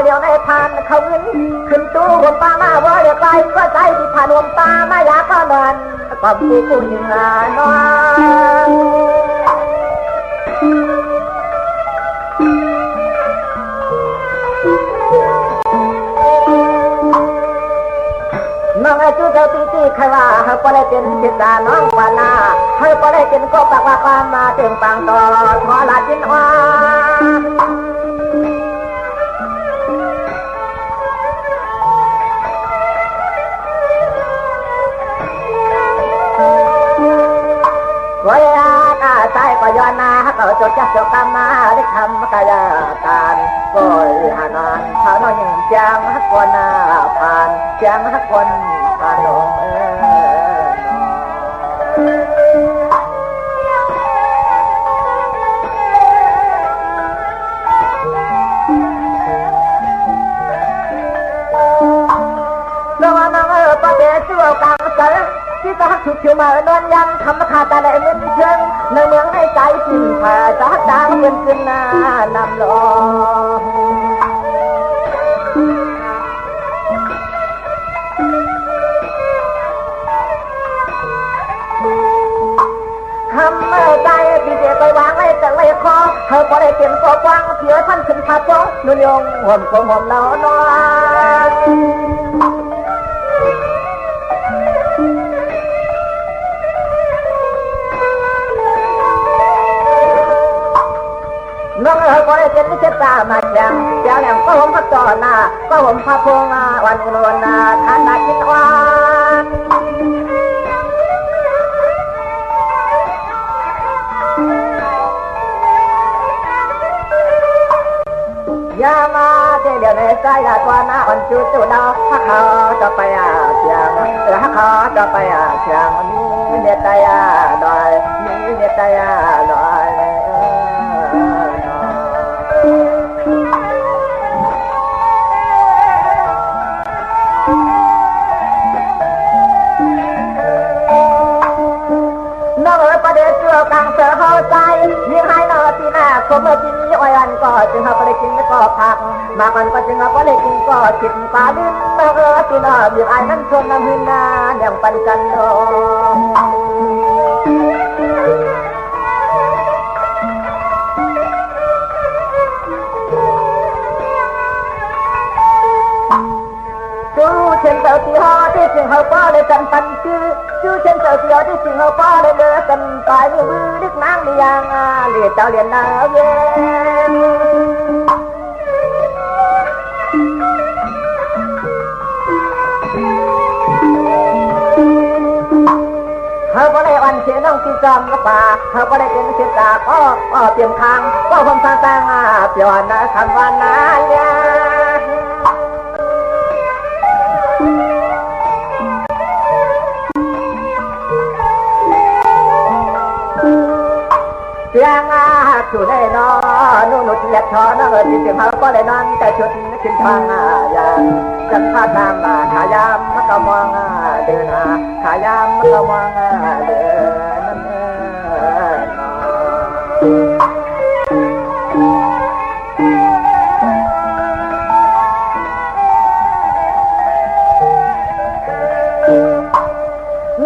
เดียวในทานเขาเงินขึ้นตู้ผมป้ามาว่าเรียกไปก็ใจที่ผ่านวมตามาอยากก็นอนความผู้ผู้หญิงนอนน้องไอ้จูเจ้าตีตีใครว่าเขาก็ได้เป็นศิษย์น้องปานาเขาก็ได้เป็นก็ปากว่าความมาเต็มปังต่อทอลาจินว่าก็ยากาใจก็ย้อนนาเขาจดจักจกรรมมาเล็กทำกายการก็หานอนเขาน้อยยิ่งจางฮักคนผ่านจางฮักคนผ่านลงน้องน้องประเดี๋ยวชั่วกลางเสร็จที่จะหักฉุกเฉียวมานอนยันทำขาดแต่เงินเชิงในเมืองให้ใจสิ้นผ่าจะหักดาวเงินขึ้นหน้านำลงทำใจปีเดียไปวางไว้แต่ไว้คอเธอพอได้เปลี่ยนตัวกว้างเถื่อท่านขึ้นขาดจ้องนุ่นยงห่มกงห่มแล้วนอนน้องก็ได้เป็นนิสตามาแข่งเจ้าแหลมก็ผมพักจอหน้าก็ผมพักพงวันอุนนาทานนากินวานยามาเดี๋ยวในใจละตัวหน้าอ่อนจุดจุดดาวฮักเขาจะไปเชียงฮักเขาจะไปเชียงมีเนตยาดอยมีเนตยาดอยน้องประเดี๋ยวเชื่อกลางเสือเข้าใจยิ่งให้นอตีหน้าคมเมื่อที่นี้อ้อยอันก็จึงเขาไปได้กินก็พักมาก่อนก็จึงเขาไปได้กินก็คิดปลาลิ้นน้องตีหน้าบีบไอ้นั่นชนน้ำหินนาเดี่ยงปันกันโดเช่นเต่าที่หอที่จึงเขาป้าเลยกันปันชื่อชื่อเช่นเต่าที่หอที่จึงเขาป้าเลยเลือกันปลายมือดึกนางเลี้ยงเลี้ยเจ้าเลี้ยงนาเย็นเขาก็ได้วันเชียน้องที่จอมกระป่าเขาก็ได้เป็นเชียตาก็เตรียมคางก็ผมสร้างเปียนนะคำว่านาเลี้ยเสียงชูได้นอนนุ่นเล็ดทอนั่งที่เสียงเขาก็ได้นอนแต่ชุดขึ้นทางอย่างจันทร์น้ำขายามมันก็มองเดินขายามมันก็มองเดินนั่น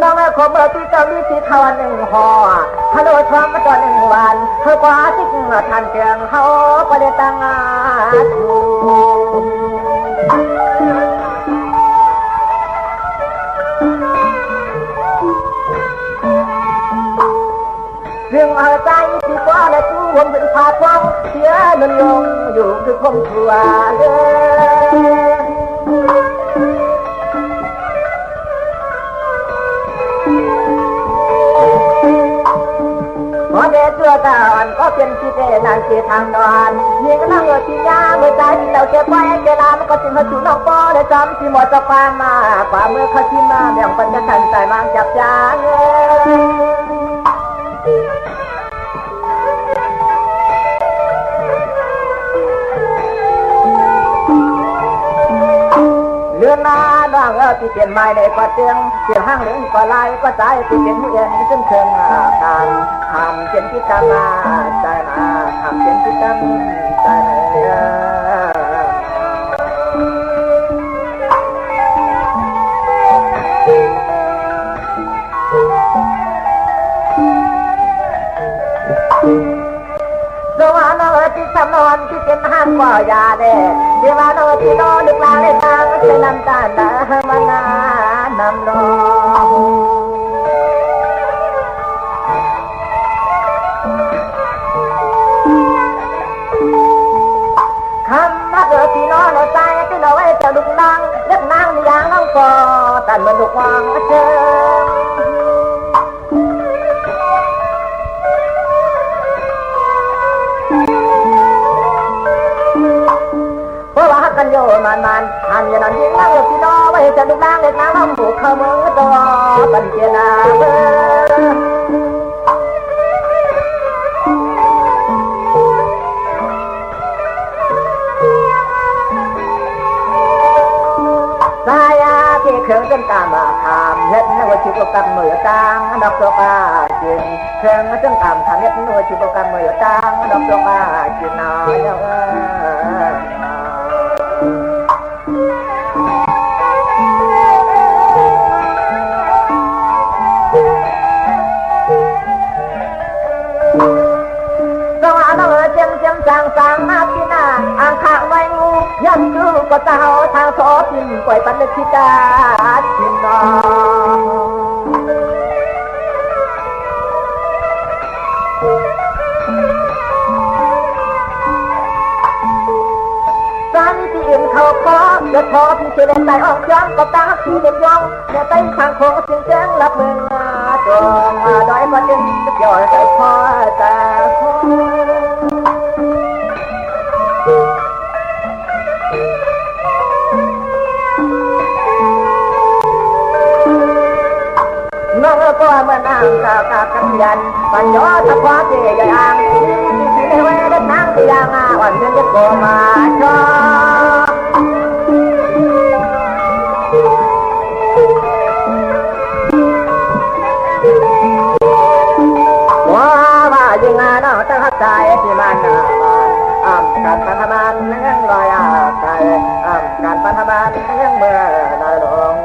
น้องขอเบอร์ที่เจ้าลิขิตเขาหนึ่งห่อฮัลโหลทอมมาตัวหนึ่งวันเธอกว่าที่ทันเตียงเขาก็ได้ตั้งเรื่องเอาใจที่ว่าและจู้ผมเป็นผาทองเสียนนยงอยู่คือคมทัวเลยพอเด็กเชื่อกันก็เป็นที่เดนานที่ทางนอนยิงนั่งที่ยาเมื่อใจที่เราเก็บไว้เวลามันก็จึงมาสู่น้องปอได้จำที่หมดจะความมาฝ่าเมื่อเขาที่มาแบ่งปันกันใจมังจับยาเรือนนาดังที่เปลี่ยนไม้ในกว่าเตียงเสียงห้างเหลืองกว่าลายก็ใจที่เป็นเย็นจนเชิงการทำเป็นที่ตามาใจนาทำเป็นที่ตามใจนา นอนที่เป็นห้างก็ยาเด้เทวาโนที่นอนดึกลาเลยทางเป็นน้ำตาลมานานำนองคำมาเกิดที่นอนใจที่เราไว้จะลุกนั่งเล็กนั่งในยางน้องก็ตันมันลุกวางเชิงเพราะว่ากันโยมันหันยันยิงนั่งที่นอนไว้จะลุกนั่งเล็กนั่งน้องบุกเข้ามือตัวปันเจนาเครื่องจนตามมาทำเฮ็ดให้ว่าชีวิตกับมือต่างดอกโซกาจินเครื่องจนตามทำเฮ็ดให้ว่าชีวิตกับมือต่างดอกโซกาจินน้อยสว่างเราเจียมสร้างมาที่หน้าอ่างข้างไว้งูยังดูก็เจ้าทางโสพินปล่อยปันเลกิกาชินนอสามีที่อื่นเขาขอเกิดพอที่เฉลยใจออกย้อนก็ตาที่เด็กยองเนี่ยใต้ทางโค้งเสียงแจ้งรับมือจงดอยมาดึงย่อยใจพอตาน้องก็มานั่งกากกันยันปัญญาตะควาเจยางที่ในเวรนั่งที่ยางอ่อนเดินจะโกมาชอว่ายังไงน้องตั้งใจที่มันการพัฒนาเรื่องลอยใจการพัฒนาเรื่องเมื่อลอยลง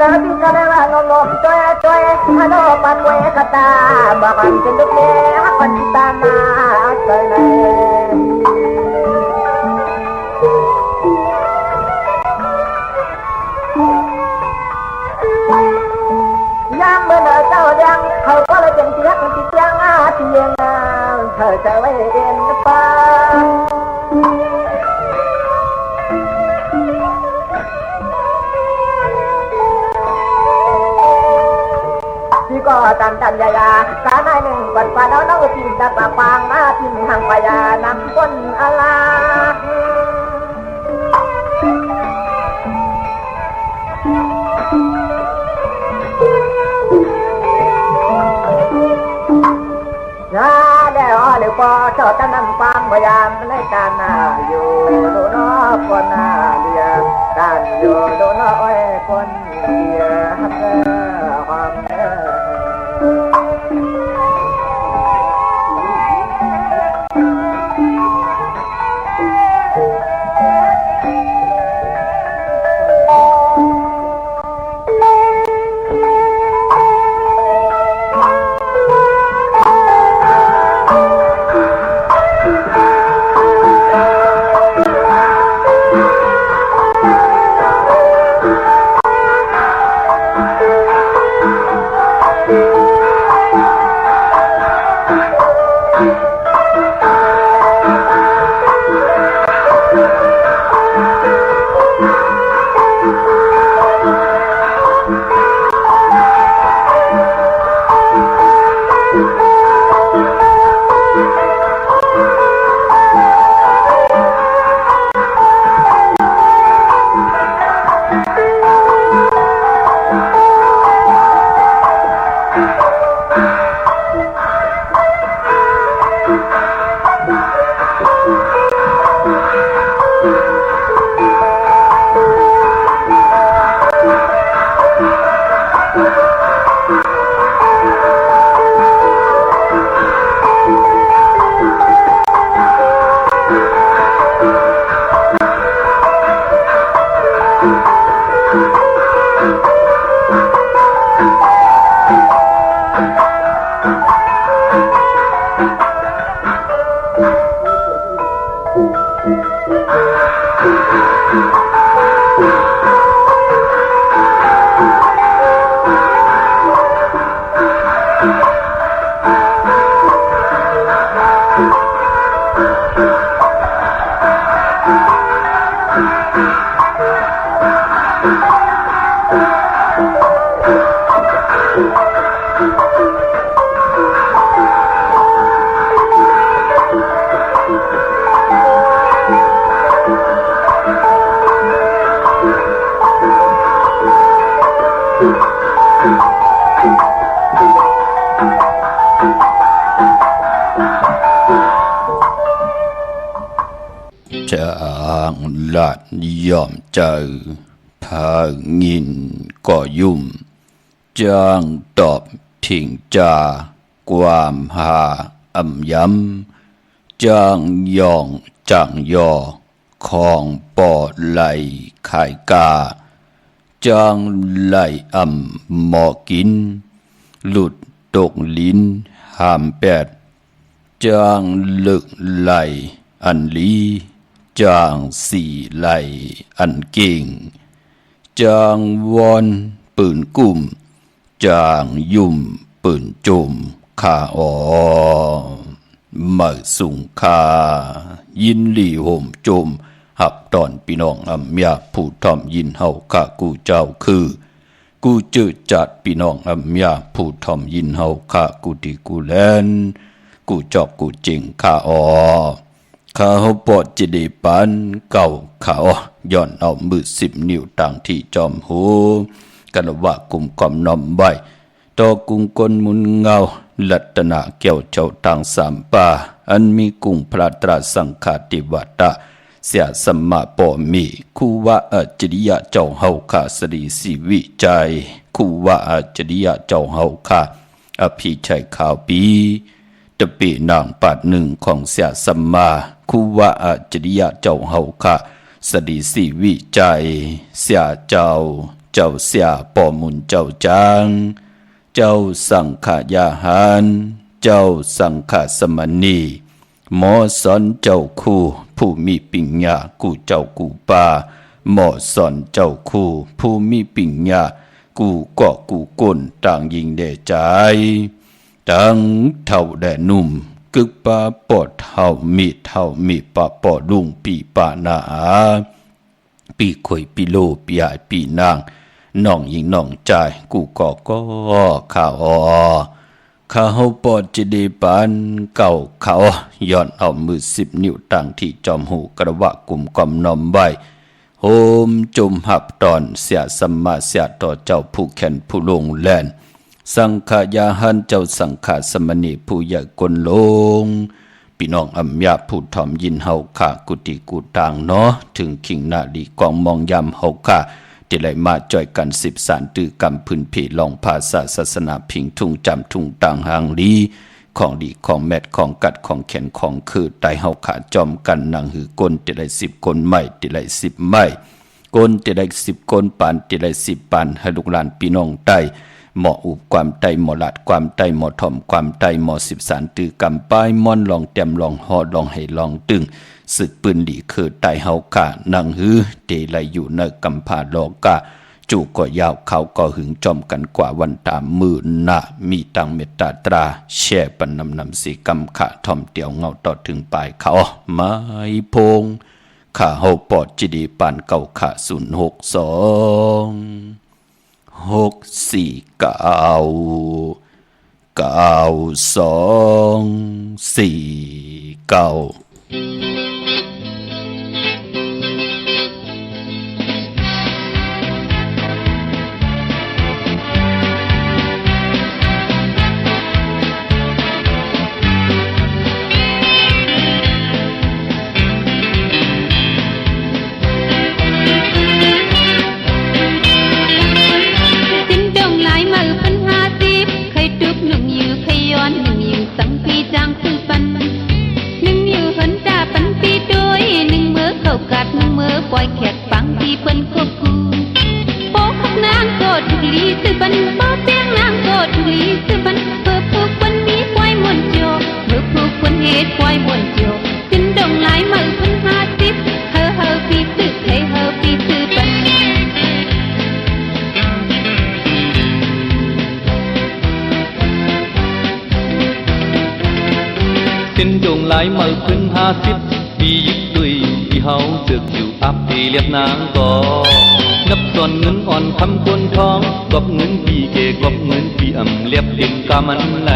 Tapi kadang ngomong coy halo patwe kata bahkan cenduknya akan tanah coy yang benar tahu yang kau kalau jentiak yang hati yang tercawain depanก็ตันยายาสาหน่อยหนึ่งปัดปัดเอาน้องจิ้มตะปะปางมาจิ้มห่างปยานำก้นอะไรยาเดี๋ยวหรือพอเจ้าจะนำความพยายามในการอยู่ดูน้อคนเดียการอยู่ดูน้อยคนเดียความ างลาดยอมเจอพางินก็ยุ่มจางตอบถิงจากวามหาอ่ำย้ำจางยองจางยอของปอไหลขายกาจางไหลอ่ำหมอกินหลุดตกลิ้นหามแปดจางลึกไหลอันลีจางสี่ไหลอันเก่งจางวอนปืนกุ่มจางยุ่มปืนจุ่มข้าอ๋อมาสุงคายินหลี่ห่มจมหับตอนพี่น้องอำยาผู้ทอมยินเฮาข้ากูเจ้าคือกูจืดจัดพี่น้องอำยาผู้ทอมยินเฮาข้ากูดีกูแลนกูจอกกูจริงข้าอ๋อข้าเฮาปอดจิดีปันเก่าข้าอ๋อย่อนเอามือ10 นิ้วต่างที่จอมหูกันว่ากุมกอมน้อมไว้ต่อกุงกลมุนเงาลัตนาเกี่ยวเจ้าทางสามป่าอันมีกุงพระตราสังฆาติวัตะเสียสมมาปอมีคูว่าอัจฉริยะเจ้าเฮาข้าสรีสีวิจัยคูว่าอัจฉริยะเจ้าเฮาข้าอภิชัยข่าวปีตะปีนางปัดหนึ่งของเสียสมมาคูว่าอัจฉริยะเจ้าเฮาข้าสรีสีวิจัยเสียเจ้าเสียปอมุนเจ้าจางเจ้าสังขยาหารเจ้าสังขสมณีหมอสอนเจ้าคู่ผู้มีปิญญากูเจ้ากูป่าหมอสอนเจ้าคู่ผู้มีปิญญากูเกาะกูก้นต่างยิงแด่ใจตั้งเท่าแด่นุ่มกึกปาปอดเท่ามีปาปอดุงปีปานาปีข่อยปีโลปีใหญ่ปีนางน้องยิงน้องใจกูก็ข้าอ๋อข้าเฮาปอดจิดีปานเก่าเขาย้อนเอามือ10 นิ้วต่างที่จอมหูกระวะกุมกอมน้อมไว้โฮมจุมหับตอนเสียสัมมาเสียต่อเจ้าผู้แขนผู้ลงแลนสังขยาหันเจ้าสังขสมณีผู้ใหญ่กลลงพี่น้องอำยาผู้ทอมยินเฮาข้ากุติกูต่างเนาะถึงขิงนาดีกองมองยำเฮาข้าที่ไหลมาจ่อยกัน10 สารตือกำพื้นเพลองภาษาศาสนาพิงทุ่งจำทุ่งต่างหางลีของดีของแมดของกัดของแขนของคือไตเฮาขาจอมกันนางหือกลที่ไหล10 กลไม่ที่ไหล10ไม่กลที่ไหล10 กลปานที่ไหล10ปานให้ลูกหลานพี่น้องใต้หมออุบความใต้หมอหลัดความใต้หมอถ่อมความใต้หมอ10 สารตือกำป้ายม่อนลองเต็มลองหอลองให้ลองตึงสึกปืนหลีคือไตเฮากะนังหือเตไลอยู่ในกำพาโลกะจูก็ยาวเขาก็หึงจอมกันกว่าวันตามมือหน้ามีตังเมตตาตราแช่ปันนำสีกำขะทอมเตียวเงาต่อถึงปลายเขาไม้พงข้าเฮาปอดจิดีปานเก่าขะ06294ปล่อยแขกฟังที่เปิ้นควบคู่โป๊กนางก็ถูกลีซื้อบันป้อแป้งนางก็ถูกลีซื้อบันเพื่อผูกคนมีปล่อยมนโจเพื่อผูกคนเหตุปล่อยมนโจขึ้นดงหลายมือคน50เฮอปีซื้อให้เฮอปีซื้อบันขึ้นดงหลายมือคน50ปียึดด้วยเฮาเสือกอยู่อับที่เรียบนางก็นับส่วนเงินอ่อนคำคนทองกบเงินปีเกกบเงินปีอ่ำเรียบเต็มกามันไหล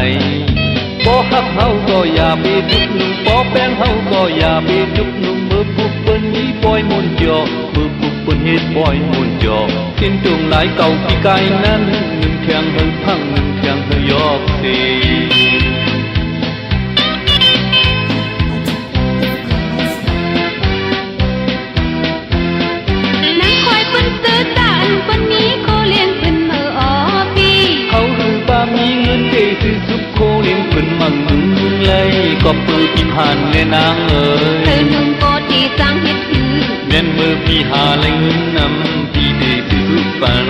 ปอฮักเฮาก็อย่าไปจุกนุ่งปอแป้งเฮาก็อย่าไปจุกนุ่งมือผูกเปิ้นมีปล่อยมนจอมือผูกเปิ้นเฮ็ดปล่อยมนจอสิ้นจงหลายเก่าปีกายนั้นหนึ่งแทงเฮาพังหนึ่งแทงเฮายอกเส เลยก็ปือพี่ผ่านแน่นางเอ๋ เธอย นุ่งโกตีสร้างเฮ็ดคือ แม่นมือพี่หาแลเงินนำพี่ได้ซื้อปัน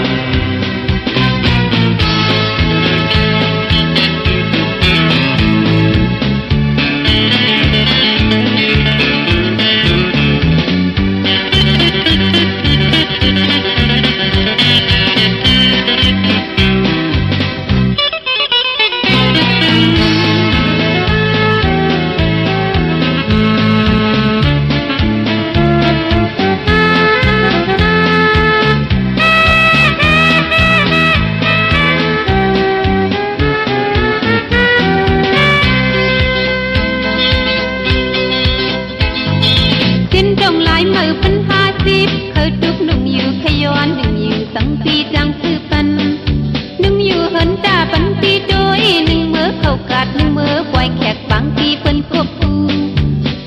สิ้นจงหลายมือพัน50เคยตุกนุ่งอยู่ขย้อนหนึ่งอยู่สังปีจังซื้อปันนึ่งอยู่เหินตาปันปีโดยหนึ่งมือเข้ากาดหนึ่งมือปล่อยแขกบางทีเปิ้นควบคู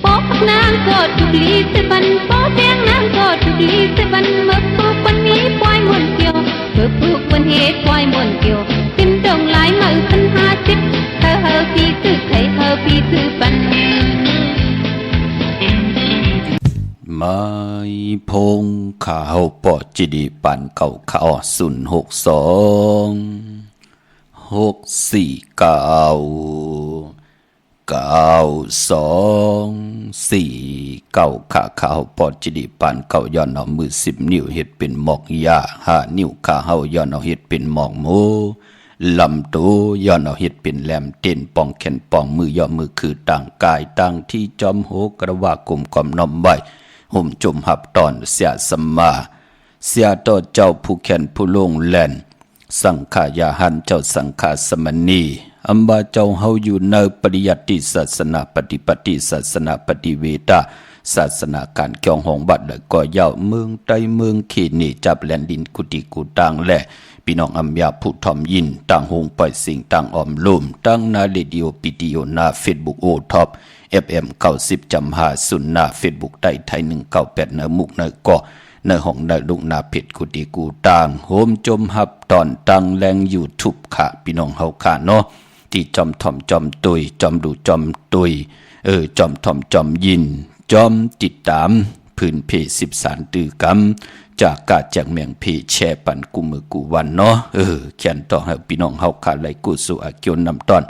โป๊กนางก็ทุกลีสิบันโป๊แดงนางก็ทุกลีสิบันเมื่อปลูกปันมีปล่อยมนเกี่ยวเมื่อปลูกปันเฮ็ดปล่อยมนเกี่ยวสิ้นจงหลายมือพัน50เฮอปีซื้อไข่เฮอปีซื้อปันไม้พงข้าวปอจิดีปันเก่าข้าว062 649 ข้าวปอจิดีปันเก่าย้อนเอามือ10 นิ้วเฮ็ดเป็นหมอกยา5 นิ้วข้าเฮาย้อนเอาเฮ็ดเป็นหมอกหมูลำตัวย้อนเอาเฮ็ดเป็นแหลมเต้นป้องแขนป้องมือย่อมือคือต่างกายต่างที่จอมโหกระว่ากลุ่มกอมน้อมไว้ห่มจุ่มหับตอนเสียสมมาเสียต่อเจ้าผู้แขนผู้ลงแล่นสังขายาหันเจ้าสังฆาสมณีอัมบาเจ้าเฮาอยู่ในปริยัติศาสนาปฏิปฏิศาสนาปฏิเวทาศาสนาการเกี่ยวหองบัดและก็ยาวเมืองใต้เมืองขีนี่จับแลนดินกุฏิกูต่างและพี่น้องอัมยาผู้ทอมยินต่างหงปล่อยสิ่งต่างอ้อมลุ่มต่างนาเรดิโอปิดิโอนาเฟซบุ๊กโอท็อปFM 90 จำ50หน้า Facebook ใต้ไทย198เนื้อมุกเนื้อก่อเนื้อห้องเนื้อลุกนาเพชรกุฏิกูต่างโฮมจมหับตอนตังแรง YouTube ค่ะพี่น้องเฮาค่ะเนาะที่จอมถ่อมจอมตุยจอมดูจอมตุยจอมถ่อมจอมยินจอมติดตามพื้นเพ13ตือกำจากกาจากเมียงเพแช่ปันกูมือกูวันเนาะเขียนต่อให้พี่น้องเฮาค่ะไหลกูสู่อาเกียวนำตอน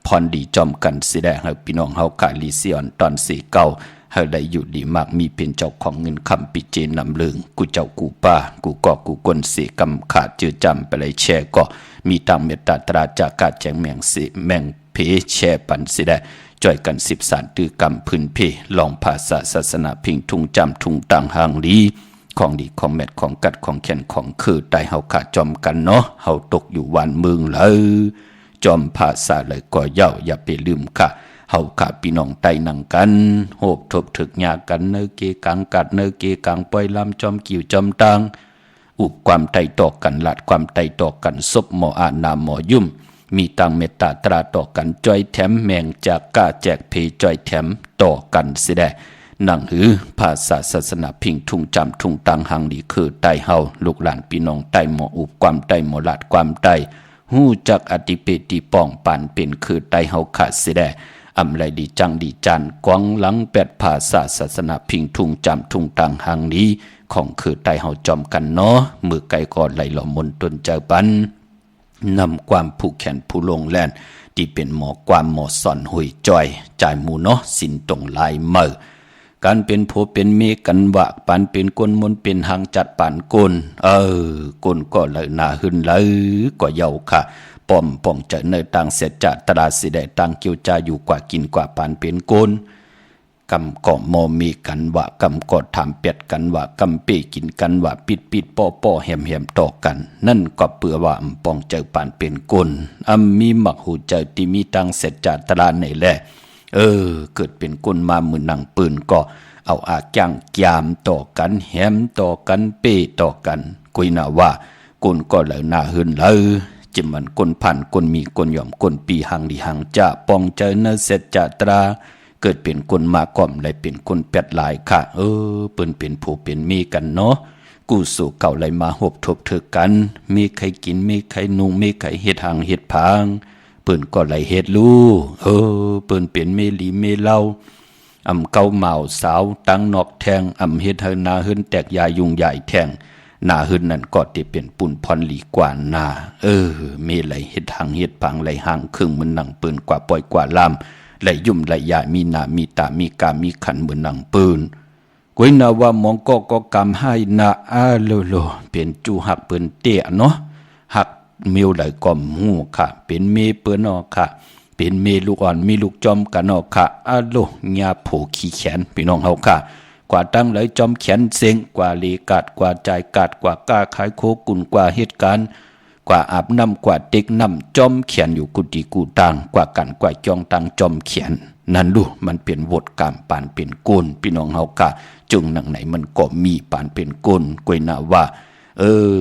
พรดีจอมกันสิได้ให้พี่น้องเฮาค่ะลีซิออนตอน4เก่าให้ได้อยู่ดีมากมีเป็นเจ้าของเงินคำปิเจนำลึงกูเจ้ากูป้ากูก็กูกลเสกำขาดจือจำไปเลยแช่ก็มีตังเมตตาตราจากกาแจงเมียงสิแมงเพแช่ปันสิได้จ่อยกัน13ตือกำพื้นเพลองภาษาศาสนาพิงทุงจำทุงต่างหางลีของดีของแมทของกัดของแขนของคือได้เฮาขาจอมกันเนาะเฮาตกอยู่วันเมืองเลยจอมภาษาเลยก็เย้าอย่าไปลืมค่ะเฮาขาพี่น้องไตนั่งกันโหบทบถึกยากันเนเกกังกัดเนเกกังปล่อยลำจอมกิ่วจอมตังอุบความไตต่อกันหลัดความไตต่อกันซบหมออานาหมอยุ่มมีตังเมตตาตราต่อกันจอยแถมแมงจากกาแจกเพจอยแถมต่อกันสิได้นั่งหือภาษาศาสนาพิงทุงจำทุงตังหังดีคือไตเฮาลูกหลานพี่น้องไตหมออุบความไตหมอหลัดความไตหู้จักอติเปติป้องปานเป็นคือไตเฮาขาดสิได้อำไรดีจังดีจันกวางหลัง8ภาษาศาสนาพิงทุงจำทุงตังหังนี้ของคือไตเฮาจอมกันเนาะมือไกลก่อนไหลหล่อมนตนเจอปันนำความผู้แขนผู้ลงแล่นที่เป็นหมอความหมอสอนหุยจอยจ่ายหมู่เนาะสินตรงลายเมื่อการเป็นผัวเป็นเมียกันว่าปานเป็นกลมนเป็นหางจัดปานกลกลก็เลยนาหึนเลยก็เยาค่ะป้อมป้องจะเนต่างเสียจัดตราสิได้ต่างเกี่ยวจาอยู่กว่ากินกว่าปานเป็นกลกำก็มอมีกันว่ากำก็ถามเป็ดกันว่ากำเปกินกันว่าปิดป้อแหมต่อกันนั่นก็เปื่อว่าป้องเจอปานเป็นกลมีหมักหูเจอที่มีต่างเสียจัดตราในแหละเกิดเป็นกลมามือหนังปืนก็เอาอาจ้างยามต่อกันแหมต่อกันเป้ต่อกันกุยน่าว่ากลก็เลยน่าหึนเลยจิมันกลพันกลมีกลหย่อมกลปีหังดีหังจะป้องเจอเนเสจตราเกิดเป็นกลมาก่อมเลยเป็นกลแปดหลายค่ะเปิ้นเป็นผู้เป็นมีกันเนาะกูสู่เก่าเลยมาหบทบเถกันมีใครกินมีใครนุ่งมีใครเฮ็ดหางเฮ็ดพาง เปิ้นก็ไหลเฮ็ดลูเปิ้นเป็นเมลีเมเล่าเก้าเหมาสาวตั้งนอกแทงเฮ็ดให้นาหึนแตกยายุงใหญ่แทงนาหึนนั่นก็ติเป็นปุ่นพรหลีกว่านาเมไหลเฮ็ดหางเฮ็ดพังไหลหางครึ่งมันหนังปืนกว่าปล่อยกว่าลามไหลยุ่มไหลยามีหน้ามีตามีกามีขันเหมือนหนังปืนก้อยนาว่ามองก็กำให้นาโลเป็นจูหักเปิ้นเตะเนาะหักเมียวไหลก่อมหูค่ะเป็นเมเปิ้นอค่ะเป็นเมลูกอ่อนมีลูกจอมกันอค่ะโลญาโผขี้แขนพี่น้องเฮาค่ะกว่าตั้งไหลจอมแขนเซ็งกว่าเลกาดกว่าใจกาดกว่าก้าขายโคกุ่นกว่าเหตุการณ์กว่าอาบน้ำกว่าเด็กน้ำจอมแขนอยู่กุฏิกูต่างกว่ากันกว่าจองตังจอมแขนนั่นดูมันเป็นวดกามปานเป็นโกนพี่น้องเฮาค่ะจึงหนังไหนมันก็มีปานเป็นโกนกวยนาว่า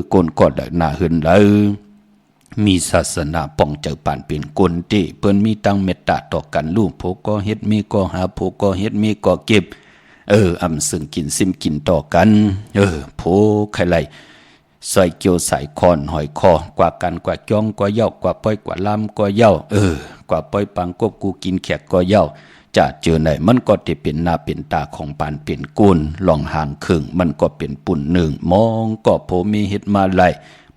โกนก็ได้น่าหึนเลยมีศาสนาป้องเจอปานเป็นโกนเตเปิ้นมีตั้งเมตตาต่อกันลูกโผก็เฮ็ดมีก็หาโผก็เฮ็ดมีก็เก็บซึ่งกินซิมกินต่อกันโผใครไรใส่เกี่ยวใส่คอนหอยคอกว่ากันกว่าจ้องกว่าเย้ากว่าป้อยกว่าลำกว่าเย้ากว่าป้อยปังกบกูกินแขกกว่าเย้าจะเจอไหนมันก็จะเป็นหน้าเป็นตาของปานเป็นกุนลองห่างครึ่งมันก็เป็นปุ่นหนึ่งมองก็โผมีเฮ็ดมาไหล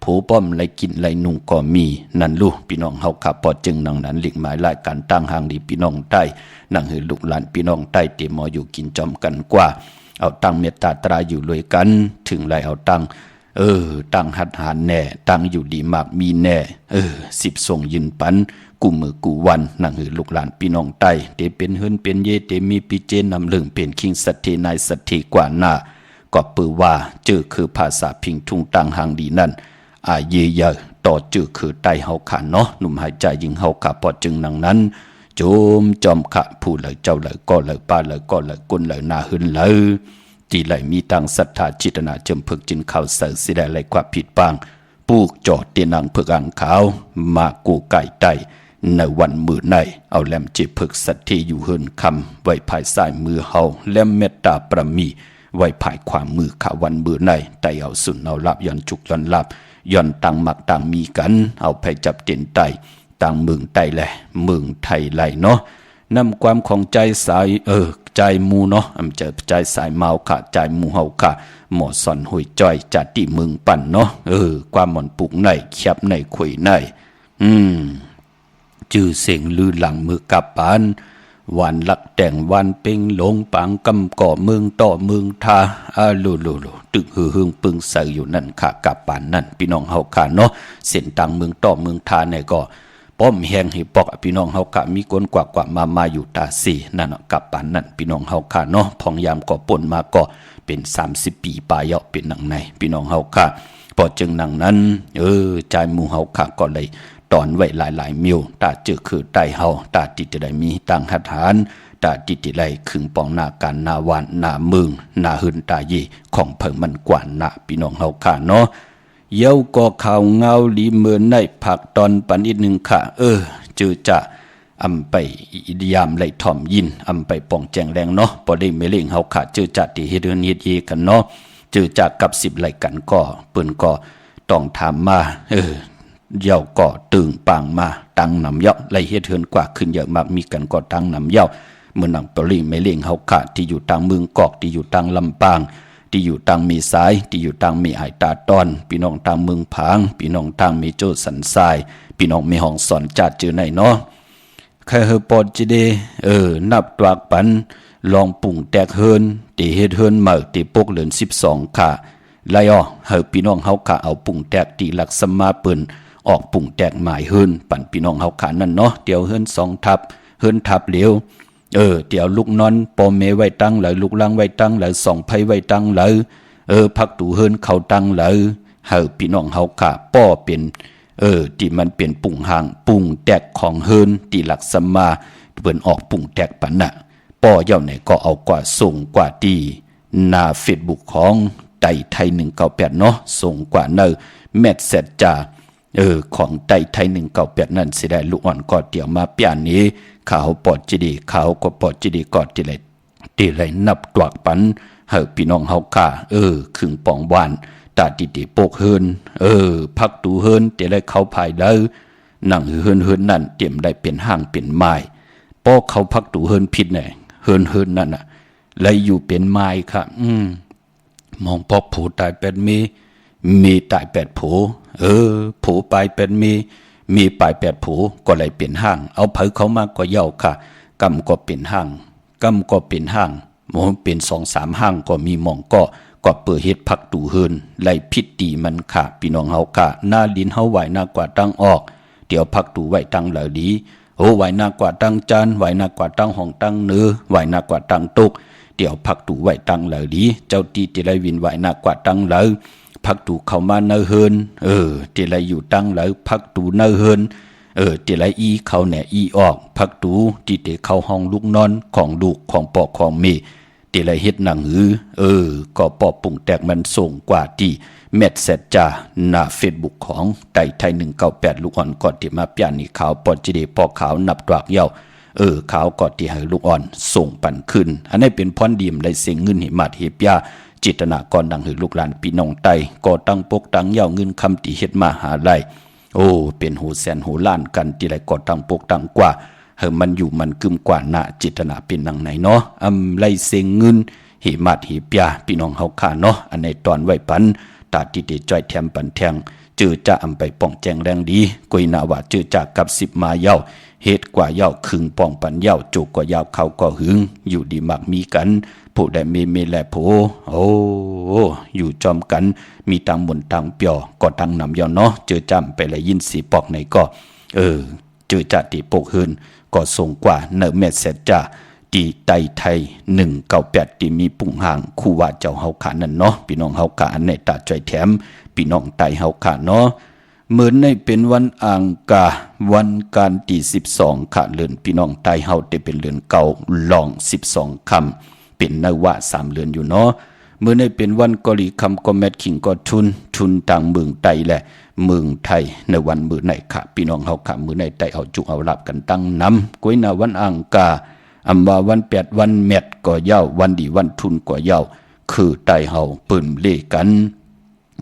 โผป้อมไหลกินไหลนุ่งก็มีนั่นลูกพี่น้องเฮาขับปอจึงนังนั้นหลีกหมายรายการตั้งห่างดีพี่น้องใต้นั่งหือลูกหลานพี่น้องใต้เตมออยู่กินจอมกันกว่าเอาตั้งเมตตาตราอยู่รวยกันถึงไรเอาตั้งตั้งหัดหานแน่ตั้งอยู่ดีมากมีแน่10ส่งยินปันกูมือกูวันนั่งหือลูกหลานพี่น้องใต้เตเป็นเฮินเป็นเยเตมีปีเจนำเรื่องเป็นคิงสัตเทนายสัตเทกว่าหน้าก็ปือว่าเจอคือภาษาพิงทุงตั้งห่างดีนั่นเยเยต่อจือคือไตเฮาขาเนาะหนุ่มหายใจยิงเฮาขาปอจึงนังนั้นโจมจอมขะผู้เลยเจ้าเลยก็เลยป้าเลยก็เลยกุนเลยนาหึนเลยที่ไหลมีตังศรัทธาจิตนาเจิมพึกจินข่าวเสือสิได้ไหลความผิดบางปลูกจอดเตียนังพึกอ่างขาวมากูไก่ไตในวันมือในเอาแลมจิพึกสัตที่อยู่หึนคำไว้ภายซ้ายมือเฮาแลมเมตตาประมีไว้ภายขวามือขาวันมือในไตเอาสุนเอาลับย้อนจุกย้อนลับย้อนตังหมักตังมีกันเอาไปจับเต็นไตตังเมืองไตแหละเมืองไทยไหลเนาะนำความของใจสายใจมูเนาะจะใจสายเมาค่ะใจมูเฮาค่ะหมอสอนหุยจ้อยจัดที่เมืองปั่นเนาะความหมอนปุกในแคบในขุยในจื้อเสียงลือหลังมือกับปานวันลักแต่งวันเป่งหลงปังกำก่อเมืองต่อเมืองทาลูตึกหือปึงใส่อยู่นั่นค่ะกับปานนั่นพี่น้องเฮาค่ะเนาะเส้นต่างเมืองต่อเมืองทาเนี่ยก็ป้อมแหงให้ปอกพี่น้องเฮาค่ะมีคนกว่ามาอยู่ตาสีนั่นกับปานนั่นพี่น้องเฮาค่ะเนาะพองยามก็ป่นมาก็เป็น30ปีปลายเป็นหนังในพี่น้องเฮาค่ะพอจึงหนังนั้นใจหมู่เฮาค่ะก็เลยตอนไว้หลายมิวตาเจอคือไตเฮาตาติดจะได้มีตังหัดหานตาติดไหลขึงปองหน้าการหน้าวานหน้าเมืองหน้าหึนตาเยของเพิ่งมันกว่าหน้าพี่น้องเฮาค่ะเนาะเย้าก็ข่าวเงาลีเมือนในผักตอนปันอีกหนึ่งค่ะจือจะไปยามไหลถ่อมยินไปป่องแจงแรงเนาะพอได้ไม่เล่งเฮาค่ะจือจะที่เฮ็ดเฮือนเฮ็ดเยกันเนาะจือจะกับ10ไหลกันก็เปิ้นก็ต้องถามมาเย้าก็ตึงปังมาตังนำเย้าไหลเฮ็ดเฮือนกว่าขึ้นเยอะมากมีกันก็ตังนำเย้าเมื่อนังปริไม่เล่งเฮาค่ะที่อยู่ตังเมืองกอกที่อยู่ตังลำปางที่อยู่ตังมีสายที่อยู่ตังมีไอตาตอนพี่น้องตังเมืองผางพี่น้องตังมีโจสันทรายพี่น้องมีห้องสอนจัดเจอไหนเนาะใครเฮปอดจิเดนับตวากปันลองปุ่งแตกเฮินตีเฮ็ดเฮินเหมือตีปกเหลือน12ค่ะไล่เฮาพี่น้องเฮาค่ะเอาปุ่งแตกตีหลักสมาเปิ้นออกปุ่งแตกหมายเฮินปั่นพี่น้องเฮาค่ะนั่นเนาะเดี๋ยวเฮิน2ทับเฮินทับเหลียวเดี๋ยวลูกนอนปอเมไว้ตั้งเลยลูกลังไว้ตั้งเลย2ไผไว้ตั้งเลยพักตู่เฮินเขาตั้งเลยเฮาพี่น้องเฮาค่ะป้อเป็นที่มันเป็นปุ่งห่างปุ่งแตกของเฮินที่หลักสมาเปิ้นออกปุ่งแตกปันน่ะป้อเจ้าไหนก็เอากว่าส่งกว่าที่หน้า Facebook ของไต่ไทย198เนาะส่งกว่าเนอแมสเสจจ้าของไต่ไทย198นั่นสิได้ลูกอ่อนก็เดี๋ยวมาเปลี่ยนนี้ข่าวปอดจิดีข่าวก็ปอดจิดีก็ที่ไหลนับตวกปันเฮาพี่น้องเฮาค่ะขึงปองวานตาติโปกเฮินพักตูเฮินที่ไหลเข้าภายเลย นั่งเฮินนั่นเตรียมได้เป็นห้างเป็นไม้ป้อเขาพักตูเฮินผิดเนี่ยเฮินนั่นน่ะเลยอยู่เป็นไม้ค่ะมองพอผูตายเป็นมีตาย8ผูผูไปเป็นมีปลาย8ผูก็เลยเปลี่ยนห้างเอาเผยเขามาก็เย่าค่ะกำก็เป็นห้างกำก็เป็นห้างหมเป็น2-3ห้างก็มีมองก็เปิดเฮ็ดพักตูเฮินไล่พิษตีมันค่ะพี่น้องเฮาค่ะหน้าลิ้นเฮาไหวหน้ากว่าตั้งออกเดี๋ยวพักตูไว้ตั้งเหล่าดีโอ้ไหวหน้ากว่าตั้งจานไหวหน้ากว่าตั้งห้องตั้งเนื้อไหวหน้ากว่าตั้งตุกเดี๋ยวพักตูไว้ตั้งเหล่าดีเจ้าตีติไลวินไหวหน้ากว่าตั้งเหล่าพักตูเข้ามาเนื้อเฮินติไลอยู่ตั้งเหล่าพักตูเนื้อเฮินติไลอีเข้าแหน่อีออกพักตูติเตเข้าห้องลูกนอนของลูกของปอกของเมติไลเฮ็ดหนังก็ปอปุ่งแตกมันส่งกว่าที่เม็ดเสร็จจ้าหน้า Facebook ของไต่ไทย198ลูกอ่อนก่อนที่มาเปลี่ยนนี่ขาวปอจิเดปอขาวนับดอกเหย้าขาวก่อนที่ให้ลูกอ่อนส่งปันขึ้นอันนี้เป็นพรดีมได้เสียงเงินหิมาเฮียบยาจิตนาก่อนดังหือลูกหลานพี่น้องไต้ก็ตั้งปกตั้งเหย้าเงินคำที่เฮ็ดมาหาไล่เป็นหูแสนหูล้านกันที่ไรก็ตั้งปกตั้งกว่ามันอยู่มันกึมกว่าหน้าจิตนาเป็นนังไหนเนาะไล่เสียงเงินหิมาเฮียบยาพี่น้องเฮาค่ะเนาะอันในตอนไว้ปันตาที่เดจ้อยแถมปันแทงเจอจะไปป้องแจงแรงดีกุยนาว่าเจอจากกับ10มาเย้าเฮ็ดกว่าเย้าครึ่งป้องปันเย้าจุกกว่าเย้าเขาก็หึงอยู่ดีมักมีกันผู้ใดเมแลโผอยู่จอมกันมีตังหมุนตังเปียวก็ตังนำเย้าเนาะเจอจำไปเลยยินสีปอกไหนก็เจอจะติปกหืนก็ส่งกว่าเนเมสเซจจ้าตีไตไทย198ที่มีปุ่งห่างคู่ว่าเจ้าเฮาขานั่นเนาะพี่น้องเฮาขาอันในตาจ่อยแถมพี่น้องไตเฮาขาเนาะเหมือนในเป็นวันอ่างกาวันการที่12ค่ะเลือนพี่น้องไตเฮาได้เป็นเลือนเก่าลอง12คำเป็นนวะ3เลือนอยู่เนาะเมื่อในเป็นวันกอลีคำก็แมทคิงก็ทุนต่างเมืองไตแหละเมืองไทยในวันมื้อไหนค่ะพี่น้องเฮาค่ะมื้อไหนไตเอาจุกเอาลับกันตั้งนำก้อยนาวันอ่างกาว่าวัน8วันเม็ดก็เย้าวันดีวันทุนก็เย้าคือไตเฮาปืนเล่กัน